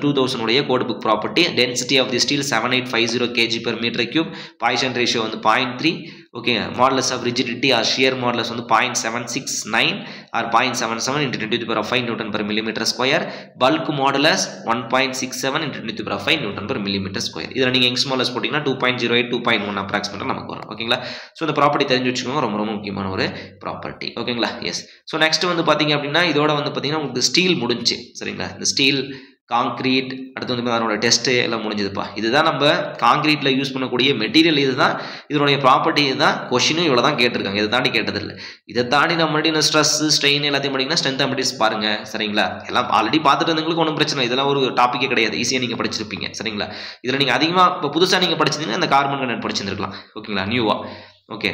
2000 உடைய code book property. Density of the steel 7850 kg/m3. Poisson ratio வந்து 0.3. Okay, modulus of rigidity or shear modulus வந்து 0.769 R 0.77 × 10⁵ Nm². Bulk modulus 1.67 × 10⁵ Nm². இதில் நீங்கள் யங்ஸ் மாடுலஸ் போட்டிங்கன்னா 2.08 2.1 அப்ராக்சிமேட்டாக நமக்கு வரும். ஓகேங்களா? ஸோ இந்த ப்ராப்பர்ட்டி தெரிஞ்சு வச்சுக்கோங்க, ரொம்ப முக்கியமான ஒரு ப்ராப்பர்ட்டி. ஓகேங்களா? எஸ். ஸோ நெக்ஸ்ட் வந்து பார்த்தீங்க அப்படின்னா இதோட வந்து பார்த்தீங்கன்னா உங்களுக்கு ஸ்டீல் முடிஞ்சு. சரிங்களா? இந்த ஸ்டீல் காங்கிரீட் அடுத்து வந்து அதனோட டெஸ்ட்டு எல்லாம் முடிஞ்சதுப்பா. இதுதான் நம்ம காங்கிரீட்டில் யூஸ் பண்ணக்கூடிய மெட்டீரியல். இதுதான் இதனுடைய ப்ராப்பர்ட்டி. இதுதான் கொஷினும் இவ்வளோ தான் கேட்டிருக்காங்க. இதை தாண்டி கேட்டதில்லை. இதை தாண்டி நம்ம மறுபடியும் ஸ்ட்ரெஸ் ஸ்ட்ரெயின் எல்லாத்தையும் படிங்கன்னா ஸ்ட்ரென்த் அபிலிட்டிஸ் பாருங்க. சரிங்களா? எல்லாம் ஆல்ரெடி பார்த்துட்டு இருந்தவங்களுக்கு ஒன்றும் பிரச்சனை. இதெல்லாம் ஒரு டாப்பிக்கே கிடையாது, ஈஸியாக நீங்கள் படிச்சிருப்பீங்க. சரிங்களா? இதில் நீங்கள் அதிகமாக இப்போ புதுசாக நீங்கள் படிச்சிருந்தீங்கன்னா இந்த கார்பன் கண்டென்ட் படிச்சிருந்துருக்கலாம். ஓகேங்களா? நியூவா. Okay,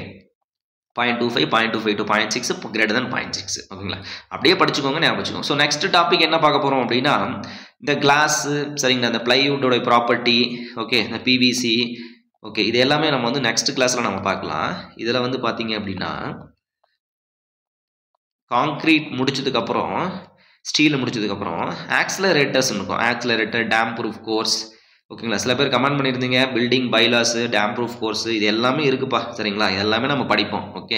0.25 0.25 to 0.6 greater than 0.6. ஓகேங்களா? அப்படியே படிச்சுக்கோங்க, ஞாபகம் வச்சுக்கோங்க. ஸோ நெக்ஸ்ட் டாபிக் என்ன பார்க்க போகிறோம் அப்படின்னா இந்த கிளாஸ். சரிங்களா? இந்த பிளைவுட்டோட ப்ராப்பர்ட்டி. ஓகே, இந்த பிவிசி. ஓகே, இது எல்லாமே நம்ம வந்து நெக்ஸ்ட் கிளாஸில் நம்ம பார்க்கலாம். இதில் வந்து பார்த்தீங்க அப்படின்னா காங்க்ரீட் முடிச்சதுக்கப்புறம் ஸ்டீல் முடிச்சதுக்கப்புறம் ஆக்சிலரேட்டர்ஸ் இருக்கும். Accelerator, dam proof course. ஓகேங்களா? சில பேர் கமெண்ட் பண்ணியிருந்தீங்க பில்டிங் பைலாஸு, டேம் ப்ரூஃப் கோர்ஸ், இது எல்லாமே இருக்குப்பா. சரிங்களா? எல்லாமே நம்ம படிப்போம். ஓகே,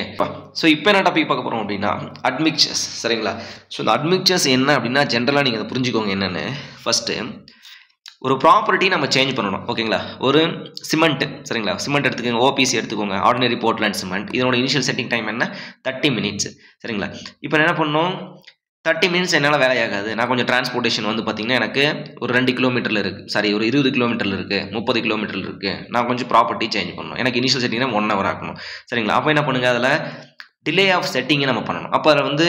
ஸோ இப்போ என்ன டாபிக் பார்க்க போகிறோம் அப்படின்னா அட்மிக்சர்ஸ். சரிங்களா? ஸோ இந்த அட்மிக்சர்ஸ் என்ன அப்படின்னா ஜென்ரலாக நீங்கள் அதை புரிஞ்சுக்கோங்க என்னென்னு. ஃபஸ்ட்டு ஒரு ப்ராப்பர்ட்டி நம்ம சேஞ்ச் பண்ணணும். ஓகேங்களா? ஒரு சிமெண்ட். சரிங்களா? சிமெண்ட் எடுத்துக்கோங்க, ஓபிசி எடுத்துக்கோங்க, ஆர்டினரி போர்ட்லேண்ட் சிமெண்ட். இதனோட இனிஷியல் செட்டிங் டைம் என்ன? 30 minutes. சரிங்களா? இப்போ என்ன பண்ணணும்? 30 minutes என்னால் வேலையாகாது. நான் கொஞ்சம் டிரான்ஸ்போர்ட்டேஷன் வந்து பார்த்தீங்கன்னா எனக்கு ஒரு 2 கிலோமீட்டரில் இருக்குது, சாரி ஒரு 20 கிலோமீட்டரில் இருக்குது, 30 கிலோமீட்டரில் இருக்குது. நான் கொஞ்சம் ப்ராப்பர்ட்டி சேஞ்ச் பண்ணணும். எனக்கு இனிஷியல் செட்டிங்னா 1 hour ஆகணும். சரிங்களா? அப்போ என்ன பண்ணுங்கள், அதில் டிலே ஆஃப் செட்டிங்கை நம்ம பண்ணணும். அப்போ அதில் வந்து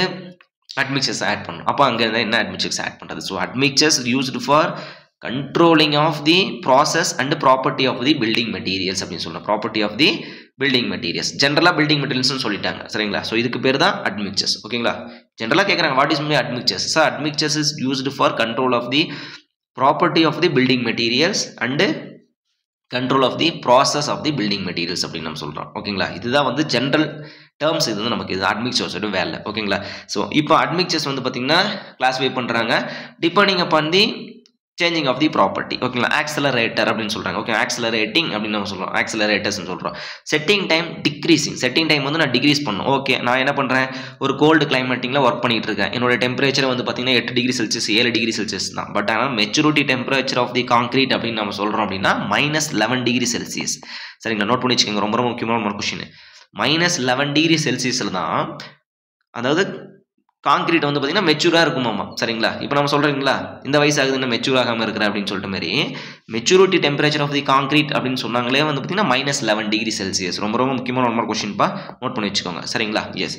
அட்மிக்சர்ஸ் ஆட் பண்ணணும். அப்போ அங்கே இருந்தால் என்ன அட்மிக்சர்ஸ் ஆட் பண்ணுறது? So admixtures used for controlling of the process and property of the building materials அப்படின்னு சொல்லலாம். Property of the building materials. ஜென்ரலாக பில்டிங் மெட்டீரியல்ஸ்னு சொல்லிட்டாங்க. சரிங்களா? ஸோ இதுக்கு பேர் தான் அட்மிக்சர்ஸ். ஓகேங்களா? ஜென்ரலாக கேட்குறாங்க what is mean admixtures? Sir admixtures is used for control of the property of the building materials and control of the process of the building materials அப்படின்னு நம்ம சொல்கிறோம். ஓகேங்களா? இதுதான் வந்து ஜென்ரல் டேர்ம்ஸ். இது வந்து நமக்கு இது அட்மிக்சர்ஸோட வேலை. ஓகேங்களா? ஸோ இப்போ அட்மிக்சர்ஸ் வந்து பார்த்தீங்கன்னா கிளாஸிஃபை பண்ணுறாங்க depending upon the changing of the property ஓகேங்களா ஆக்சலரேட்டர் அப்படின்னு சொல்கிறாங்க ஓகே ஆக்சலரேட்டிங் அப்படின்னு நம்ம சொல்கிறோம் ஆக்சலரேட்டர்ஸ்னு சொல்கிறோம் setting time decreasing setting time வந்து நான் டிக்ரீஸ் பண்ணணும் ஓகே நான் என்ன பண்ணுறேன் ஒரு கோல்டு கிளைமேட்டிங்கில் ஒர்க் பண்ணிட்டு இருக்கேன் என்னோட டெம்பரேச்சர் வந்து பார்த்தீங்கன்னா 8 டிகிரி செல்சியஸ் 7 டிகிரி செல்சியஸ் தான் பட் ஆனால் maturity temperature of the concrete அப்படின்னு நம்ம சொல்கிறோம் அப்படின்னா -11 டிகிரி செல்சியஸ் சரிங்களா நோட் பண்ணி வச்சுக்கோங்க ரொம்ப ரொம்ப முக்கியமான ஒரு கொஸ்டின் -11 டிகிரி செல்சியஸில் தான் அதாவது கான்கிரீட் வந்து பார்த்தீங்கன்னா மெச்சூராக இருக்குமாமா சரிங்களா இப்போ நம்ம சொல்கிறீங்களா இந்த வயசு ஆகுது இன்னும் மெச்சூர் ஆகாமல் இருக்கிற அப்படின்னு சொல்லிட்டு மாதிரி maturity temperature of the concrete அப்படின்னு சொன்னாங்களே வந்து பார்த்தீங்கன்னா -11 டிகிரி செல்சியஸ் ரொம்ப ரொம்ப முக்கியமான ஒரு கொஸ்டின்ப்பா நோட் பண்ணி வச்சுக்கோங்க சரிங்களா எஸ்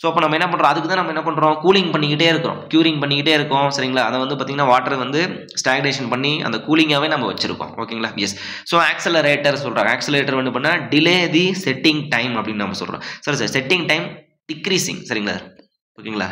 ஸோ அப்போ நம்ம என்ன பண்ணுறோம் அதுக்கு தான் நம்ம என்ன பண்ணுறோம் கூலிங் பண்ணிக்கிட்டே இருக்கிறோம் க்யூரிங் பண்ணிக்கிட்டே இருக்கோம் சரிங்களா அதை வந்து பார்த்தீங்கன்னா வாட்டர் வந்து ஸ்டாக்னேஷன் பண்ணி அந்த கூலிங்காகவே நம்ம வச்சிருக்கோம் ஓகேங்களா எஸ் ஸோ ஆக்சலரேட்டர் சொல்கிறாங்க ஆக்சலரேட்டர் வந்து பண்ணால் டிலே தி செட்டிங் டைம் அப்படின்னு நம்ம சொல்கிறோம் சரி சார் செட்டிங் டைம் டிக்ரீசிங் சரிங்களா ஓகேங்களா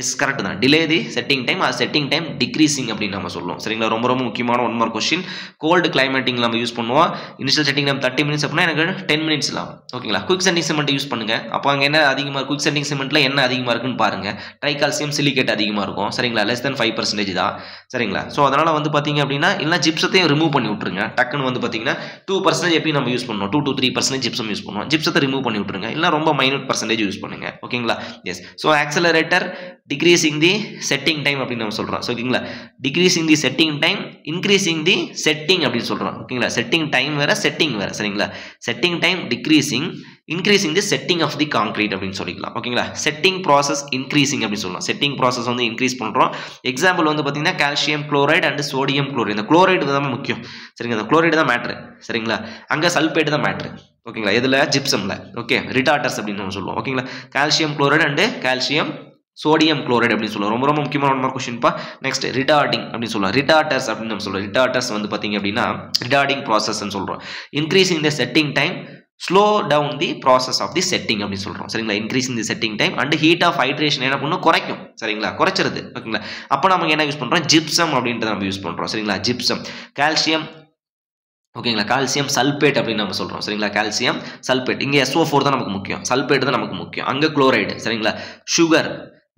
எஸ் கரெக்ட் தான் டிலே தி setting time setting time decreasing அப்படின்னு நம்ம சொல்லுவோம் சரிங்களா ரொம்ப ரொம்ப முக்கியமான ஒன் மார்க் கொஸ்டின் கோல்டு கிளைமேட்டிங் நம்ம யூஸ் பண்ணுவோம் இனிஷியல் செட்டிங் டைம் 30 மினிட்ஸ் அப்படின்னா எனக்கு 10 மினிட்ஸ் ஆகும் ஓகேங்களா குயிக் செட்டிங் சிமெண்ட் யூஸ் பண்ணுங்க அப்போ அங்கே என்ன அதிகமாக குயிக் செட்டிங் சிமெண்ட்ல என்ன அதிகமாக இருக்குன்னு பாருங்க ட்ரை கால்சியம் சிலிகேட் அதிகமாக இருக்கும் சரிங்களா லெஸ் தென் 5% தான் சரிங்களா ஸோ அதனால வந்து பார்த்தீங்க அப்படின்னா இல்லை ஜிப்சத்தையும் ரிமூவ் பண்ணி விட்டுருங்க டக்குன்னு வந்து பார்த்தீங்கன்னா 2% எப்பயும் நம்ம யூஸ் பண்ணுவோம் 2 to 3% ஜிப்சம் யூஸ் பண்ணுவோம் ஜிப்சத்தை ரிமூவ் பண்ணி விட்டுருங்க இல்லை ரொம்ப மைனூட் பர்சன்டேஜ் யூஸ் பண்ணுங்க ஓகேங்களா yes so accelerator decreasing the setting time அப்படின்னு நம்ம சொல்கிறோம் ஓகேங்களா decreasing the setting time increasing the setting அப்படின்னு சொல்கிறோம் ஓகேங்களா செட்டிங் டைம் வேற செட்டிங் வேற சரிங்களா setting time decreasing increasing the setting of the concrete அப்படின்னு சொல்லிக்கலாம் ஓகேங்களா செட்டிங் ப்ராசஸ் இன்க்ரீசிங் அப்படின்னு சொல்லலாம் செட்டிங் ப்ராசஸ் வந்து இன்க்ரீஸ் பண்ணுறோம் எக்ஸாம்பிள் வந்து பார்த்தீங்கன்னா calcium chloride and sodium chloride இந்த குளோரைடு தான் முக்கியம் சரிங்களா இந்த குளோரைடு தான் மேட்ரு சரிங்களா அங்கே சல்பேட் தான் மேட்ரு ஓகேங்களா இதில் ஜிப்சம்ல ஓகே ரிட்டார்டர்ஸ் அப்படின்னு நம்ம சொல்லுவோம் ஓகேங்களா calcium chloride and calcium sodium chloride அப்படின்னு சொல்லுவோம் ரொம்ப ரொம்ப முக்கியமான கொஸ்டின்ப்பா நெக்ஸ்ட் ரிட்டார்டிங் அப்படின்னு சொல்லுவோம் ரிட்டார்டர்ஸ் அப்படின்னு நம்ம சொல்லுவோம் ரிட்டார்டர்ஸ் வந்து பார்த்தீங்க அப்படின்னா ரிட்டார்டிங் ப்ராசஸ்ன்னு சொல்கிறோம் increasing the setting time slow down the process of the setting அப்படின்னு சொல்கிறோம் சரிங்களா increasing the setting time and heat of hydration என்ன பண்ணும் குறைக்கும் சரிங்களா குறைச்சிருது ஓகேங்களா அப்போ நம்ம என்ன யூஸ் பண்ணுறோம் ஜிப்சம் அப்படின்றத நம்ம யூஸ் பண்ணுறோம் சரிங்களா ஜிப்சம் கால்சியம் ஓகேங்களா கால்சியம் சல்பேட் அப்படின்னு நம்ம சொல்கிறோம் சரிங்களா கால்சியம் சல்பேட் இங்கே SO4 தான் நமக்கு முக்கியம் சல்பேட் தான் நமக்கு முக்கியம் அங்கே குளோரைடு சரிங்களா சுகர்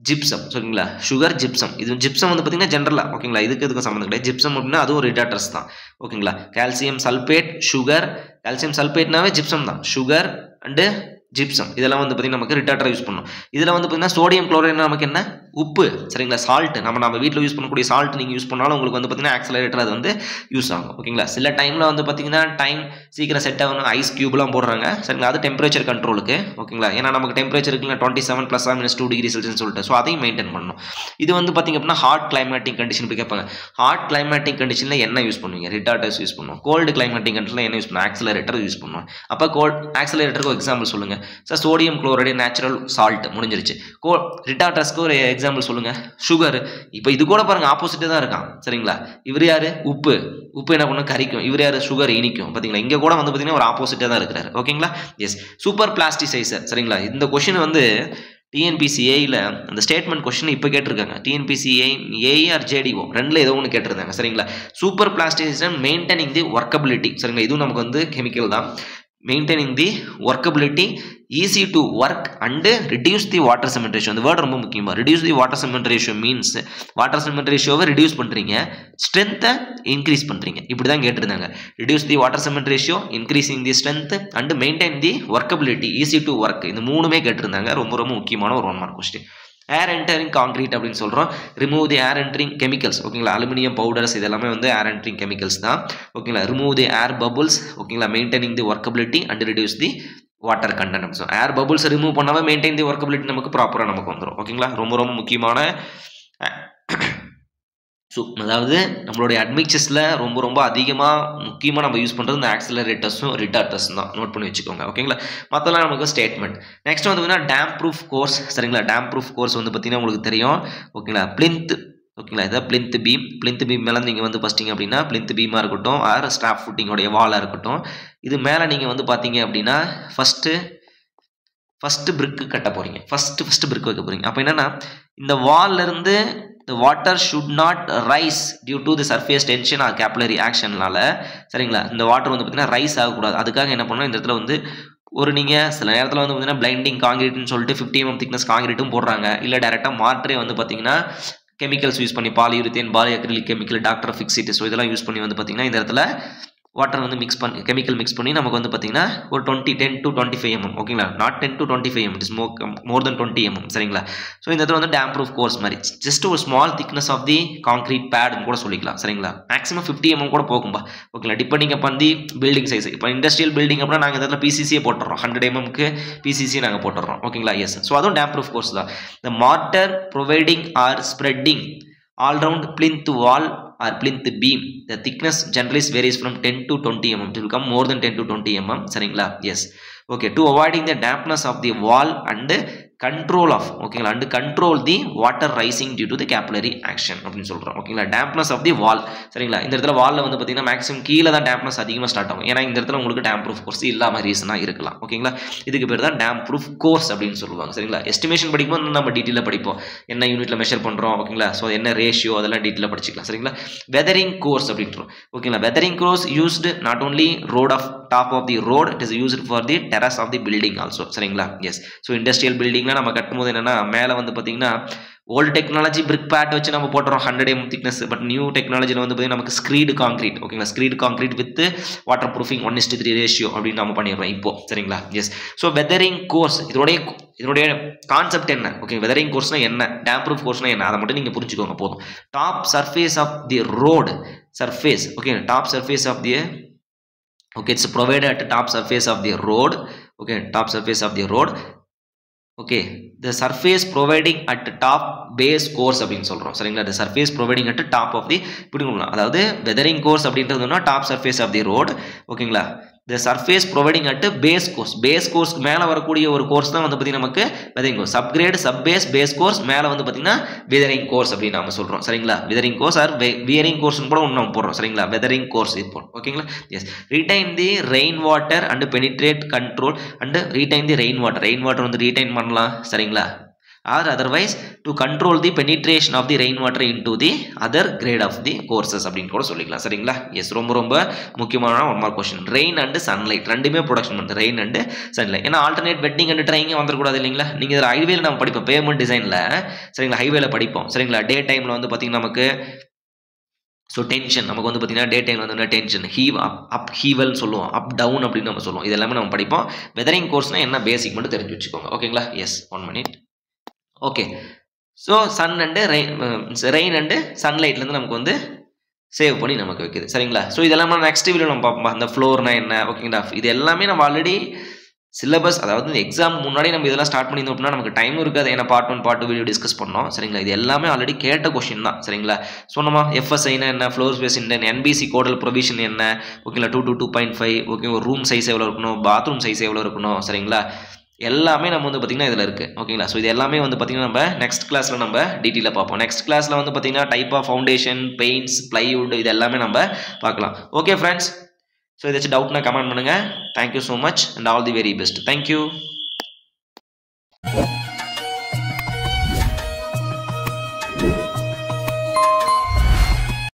ஜிப்சம் சரிங்களா சுகர் ஜிப்சம் இது ஜிப்சம் வந்து பார்த்தீங்கன்னா ஜென்ரலாக ஓகேங்களா இதுக்கும் சம்மந்தம் கிடையாது ஜிப்சம் அப்படின்னா அதுவும் ஒரு ரிட்டார்டர்ஸ் தான் ஓகேங்களா கால்சியம் சல்பேட் சுகர் கால்சியம் சல்பேட்னாவே ஜிப்சம் தான் சுகர் அண்டு ஜிப்சம் இதெல்லாம் வந்து பார்த்தீங்கன்னா நமக்கு ரிட்டார்டர் யூஸ் பண்ணணும் இதில் வந்து பார்த்தீங்கன்னா சோடியம் குளோரைடு நமக்கு என்ன உப்பு சரிங்களா சால்ட் நம்ம வீட்டில் யூஸ் பண்ணக்கூடிய சால்ட் நீங்கள் யூஸ் பண்ணாலும் உங்களுக்கு வந்து பார்த்தீங்கன்னா ஆக்சலரேட்டர் அது வந்து யூஸ் ஆகும் ஓகேங்களா சில டைமில் வந்து பார்த்தீங்கன்னா டைம் சீக்கிரம் செட் ஆகணும் ஐஸ் கியூப்லாம் போடுறாங்க சரிங்களா அது டெம்பரேச்சர் கண்ட்ரோலுக்கு ஓகேங்களா ஏன்னா நமக்கு டெம்பரேச்சர் இருக்குல்ல 27 + -2 டிகிரி செல்சியஸ் சொல்லிட்டு ஸோ அதையும் மெயின்டைன் பண்ணணும் இது வந்து பார்த்தீங்க அப்படின்னா ஹாட் கிளைமேட்டிக் கண்டிஷன் போய் கேட்பாங்க ஹாட் கிளைமேட்டிக் கண்டிஷனில் என்ன யூஸ் பண்ணுவீங்க ரிட்டார்டர்ஸ் யூஸ் பண்ணுவோம் கோல்டு கிளைமேட்டிக் கண்டிஷனில் என்ன யூஸ் பண்ணுவோம் ஆக்சலரேட்டர் யூஸ் பண்ணுவோம் அப்போ ஆக்சலரேட்டருக்கு எக்ஸாம்பிள் சொல்லுங்கள் sir sodium chloride natural salt முடிஞ்சிருச்சு ரிட்டார்டர்ஸ்க்கு ஒரு எக்ஸாம்பிள் சொல்லுங்கள் சுகர் இப்போ இது கூட பாருங்க ஆப்போசிட்டே தான் இருக்கான் சரிங்களா இவர் யாரு உப்பு என்ன பண்ணும் கரிக்கும் இவர் யாரு சுகர் இனிக்கும் பார்த்தீங்களா இங்கே கூட வந்து பார்த்தீங்கன்னா ஒரு ஆப்போசிட்டே தான் இருக்கிறாரு ஓகேங்களா எஸ் சூப்பர் பிளாஸ்டிசைசர் சரிங்களா இந்த கொஸ்டின் வந்து டிஎன்பிசிஏயில் அந்த ஸ்டேட்மெண்ட் கொஸ்டின் இப்போ கேட்டிருக்காங்க டிஎன்பிசிஏ ஏஆர் ஜேடிஓ ரெண்டில் ஏதோ ஒன்று கேட்டிருந்தாங்க சரிங்களா சூப்பர் பிளாஸ்டிசைசர் மெயின்டைனிங் தி ஒர்க்கபிலிட்டி சரிங்களா இதுவும் நமக்கு வந்து கெமிக்கல் தான் maintaining the workability easy to work and reduce the water cement ratio இந்த வேர்ட் ரொம்ப முக்கியமா reduce the water cement ratio means water cement ratio reduce பண்றீங்க strength increase பண்றீங்க இப்படி தான் கேட்டிருந்தாங்க reduce the water cement ratio increasing the strength and maintain the workability easy to work இந்த மூணுமே கேட்டிருந்தாங்க ரொம்ப ரொம்ப முக்கியமான ஒரு 1 மார்க் கொஸ்டின் ஏர் என்டரிங் கான்கிரீட் அப்படின்னு சொல்கிறோம் ரிமூவ் தி ஏர் என்டரிங் கெமிக்கல்ஸ் ஓகேங்களா அலுமினியம் பவுடர்ஸ் இதெல்லாமே வந்து ஏர் என்டரிங் கெமிக்கல்ஸ் தான் ஓகேங்களா ரிமூவ் தி ஏர் பபுள்ஸ் ஓகேங்களா maintaining the workability and reduce the water content so air bubbles remove பண்ணாமல் மெயின்டைன் தி ஒர்க்கபிலிட்டி நமக்கு ப்ராப்பராக நமக்கு வந்துடும் ஓகேங்களா ரொம்ப ரொம்ப முக்கியமான ஸோ அதாவது நம்மளுடைய அட்மிக்சர்ஸில் ரொம்ப அதிகமாக முக்கியமாக நம்ம யூஸ் பண்ணுறது இந்த ஆக்சலரேட்டர்ஸும் ரிட்டார்டர்ஸும் தான் நோட் பண்ணி வச்சுக்கோங்க ஓகேங்களா மற்றெல்லாம் நமக்கு ஸ்டேட்மெண்ட் நெக்ஸ்ட் வந்து பார்த்தீங்கன்னா டேம் ப்ரூஃப் கோர்ஸ் சரிங்களா டேம் ப்ரூஃப் கோர்ஸ் வந்து பார்த்தீங்கன்னா உங்களுக்கு தெரியும் ஓகேங்களா பிளிந்த் ஓகேங்களா இதான் பிளிந்த் பீம் மேலே நீங்கள் வந்து ஃபஸ்ட்டிங்க அப்படின்னா பிளிந்த் பீமாக இருக்கட்டும் ஆர் ஸ்டாப் ஃபுட்டிங்கோடைய வாலாக இருக்கட்டும் இது மேலே நீங்கள் வந்து பார்த்தீங்க அப்படின்னா ஃபஸ்ட்டு பிரிக்கு கட்ட போகிறீங்க ஃபஸ்ட்டு பிரிக் வைக்க போகிறீங்க அப்போ என்னென்னா இந்த வால்லேருந்து the water should not rise due to the surface tension or capillary actionனால சரிங்களா இந்த வாட்டர் வந்து பார்த்தீங்கன்னா ரைஸ் ஆகக்கூடாது அதுக்காக என்ன பண்ணணும் இந்த இடத்துல வந்து ஒரு நீங்கள் சில நேரத்தில் வந்து பார்த்தீங்கன்னா பிளைண்டிங் காங்கிரீட்னு சொல்லிட்டு 50 mm திக்னஸ் காங்கிரீட்டும் போடுறாங்க இல்லை டேரெக்டாக மாற்றே வந்து பார்த்தீங்கன்னா கெமிக்கல்ஸ் யூஸ் பண்ணி polyurethane, polyacrylic chemical, doctor fixit, so இதெல்லாம் யூஸ் பண்ணி வந்து பார்த்தீங்கன்னா இந்த இடத்துல வாட்டர் வந்து மிக்ஸ் பண்ணி கெமிக்கல் மிக்ஸ் பண்ணி நமக்கு வந்து பார்த்தீங்கன்னா ஒரு 10 to 25 mm, ஓகேங்களா, not 10 to 25 mm, it is more than 20 mm, சரிங்களா. ஸோ இந்த இடத்துல வந்து டேம் ப்ரூஃப் கோர்ஸ் மாதிரி ஜஸ்ட் ஒரு small thickness of the concrete பேட்னு கூட சொல்லிக்கலாம், சரிங்களா. மேக்ஸிமம் 50 mm கூட போகும்பா, ஓகேங்களா, depending upon the building size. இப்போ இண்டஸ்ட்ரியல் பில்டிங் அப்படின்னா நாங்கள் இந்த இடத்துல பிசிசியே போட்டுறோம், 100 mm பிசிசி நாங்கள் போட்டுறோம், ஓகேங்களா. எஸ், ஸோ அதுவும் டேம் ப்ரூஃப் கோர்ஸ் தான். The mortar providing or spreading all round plinth wall or plinth beam, the thickness generally varies from 10 to 20 mm, it will come more than 10 to 20 mm, சரிங்களா. yes, okay, to avoiding the dampness of the wall and control of, ஓகேங்களா, and control the water rising due to the capillary action அப்படின்னு சொல்றோம், ஓகேங்களா. dampness of the wall, சரிங்களா. இந்த இடத்துல வால்ல வந்து பாத்தீங்கன்னா மேக்ஸிமம் கீழே தான் dampness அதிகமாக ஸ்டார்ட் ஆகும், ஏன்னா இந்த இடத்துல உங்களுக்கு டேம் ப்ரூஃப் கோர்ஸ் இல்லாம ரீசனா இருக்கலாம், ஓகேங்களா. இதுக்கு பேர் தான் டேம் ப்ரூஃப் கோர்ஸ் அப்படின்னு சொல்லுவாங்க, சரிங்களா. எஸ்டிமேஷன் படிக்கும்போது நம்ம டீட்டெயிலாக படிப்போம், என்ன யூனிட்ல மெஷர் பண்றோம், ஓகேங்களா. ஸோ என்ன ரேஷியோ அதெல்லாம் டீட்டெயிலாக படிச்சுக்கலாம், சரிங்களா. வெதரிங் கோர்ஸ் அப்படின்றோம், ஓகேங்களா. Weathering course used not only road of top of the road, it is used for the terrace of the building also, சரிங்களா. எஸ், ஸோ இண்டஸ்ட்ரியல் பில்டிங்ல நம்ம கட்டும்போது என்னன்னா மேலே வந்து பார்த்தீங்கன்னா ஓல்டு டெக்னாலஜி பிரிக் பேட் வச்சு நம்ம போட்டுறோம் 100 mm திக்னஸ், பட் நியூ டெக்னாலஜியில் வந்து பார்த்தீங்கன்னா நமக்கு ஸ்க்ரீடு கான்கிரீட், ஓகேங்களா, screed concrete with water proofing 1:3 ratio அப்படின்னு நம்ம பண்ணிடுறோம் இப்போ, சரிங்களா. எஸ், ஸோ வெதரிங் கோர்ஸ் இதோடைய கான்செப்ட் என்ன, ஓகே, வெதரிங் கோர்ஸ்னா என்ன, டேம் ப்ரூஃப் கோர்ஸ்னா என்ன, அதை மட்டும் நீங்கள் புரிஞ்சுக்கோங்க போதும். Top surface of the road surface, okay, top surface of the, okay, it's provided at top surface of the road, okay, top surface of the road, okay, the surface providing at top base course அப்படின்னு சொல்றோம், சரிங்களா. the surface providing at top of the, அதாவது weathering course அப்படின்றதுனா top surface of the road, ஓகேங்களா. the surface providing at base course மேல வரக்கூடிய ஒரு course தான் வந்து பாத்தீங்கன்னா நமக்கு weathering course, subgrade, subbase, base course, மேல வந்து பாத்தீங்கன்னா weathering course அப்படி நாம சொல்றோம், சரிங்களா. weathering course or wearing course கூட ஒண்ணு போடுறோம், சரிங்களா. weathering course இது போடுறோம், ஓகேங்களா. yes, retain the rain water and penetrate control and retain the rain water வந்து retain பண்ணலாம், சரிங்களா. or otherwise to control the penetration of the rainwater into the other grade of the courses அப்படின்னு கூட சொல்லிக்கலாம், சரிங்களா. எஸ், ரொம்ப முக்கியமான one mark question. Rain and sunlight ரெண்டுமே ப்ரொடக்ஷன் பண்ணுது, ரெயின் அண்ட் சன்லைட். ஏன்னா ஆல்டர்னேட் வெட்டிங் அண்ட் ட்ரைங்க வந்துடக்கூடாது இல்லைங்களா. நீங்கள் இதில் ஹைவேல நம்ம படிப்போம் பேமெண்ட் டிசைனில், சரிங்களா, ஹைவேல படிப்போம், சரிங்களா. டே டைமில் வந்து பார்த்தீங்கன்னா நமக்கு ஸோ டென்ஷன் நமக்கு வந்து பார்த்தீங்கன்னா டே டைம் வந்து டென்ஷன் அப் ஹீவல்னு சொல்லுவோம், அப் டவுன் அப்படின்னு நம்ம சொல்லுவோம், இது எல்லாமே நம்ம படிப்போம். வெதரிங் கோர்ஸ்னா என்ன பேசிக் மட்டும் தெரிஞ்சு வச்சுக்கோங்க, ஓகேங்களா. Yes, 1 minute. Okay, so sun and rain and சன்லைட்லேருந்து நமக்கு வந்து சேவ் பண்ணி நமக்கு வைக்குது, சரிங்களா. ஸோ இதெல்லாம் நெக்ஸ்ட் வீடியோ நம்ம பார்ப்போம், அந்த ஃப்ளோர்னா என்ன, ஓகேங்களா. இது எல்லாமே நம்ம ஆல்ரெடி சிலபஸ், அதாவது எக்ஸாம் முன்னாடி நம்ம இதெல்லாம் ஸ்டார்ட் பண்ணியிருந்தோம் அப்படின்னா நமக்கு டைம் இருக்காது, ஏன்னா பார்ட் 1 பார்ட் 2 வீடியோ டிஸ்கஸ் பண்ணோம், சரிங்களா. இது எல்லாமே ஆல்ரெடி கேட்ட கொஸ்டின் தான், சரிங்களா. சொன்னோமா எஃப்எஸ்ஐனா என்ன, ஃப்ளோர் ஸ்பேஸ் என்ன, என்பிசி கோடல் ப்ரொவிஷன் என்ன, ஓகேங்களா, 2 to 2.5, ஓகே, ஒரு ரூம் சைஸ் எவ்வளோ இருக்கணும், பாத்ரூம் சைஸ் எவ்வளோ இருக்கணும், சரிங்களா. எல்லாமே நம்ம வந்து பார்த்தீங்கன்னா இதில் இருக்குது, ஓகேங்களா. ஸோ இது எல்லாமே வந்து பார்த்தீங்கன்னா நம்ம நெக்ஸ்ட் கிளாஸில் நம்ம டீட்டெயிலாக பார்ப்போம். நெக்ஸ்ட் கிளாஸில் வந்து பார்த்தீங்கன்னா type of foundation, paints, plywood, இது எல்லாமே நம்ம பார்க்கலாம். ஓகே ஃப்ரெண்ட்ஸ், ஸோ ஏதாச்சும் டவுட்னா கமெண்ட் பண்ணுங்கள். Thank you so much and all the very best. Thank you.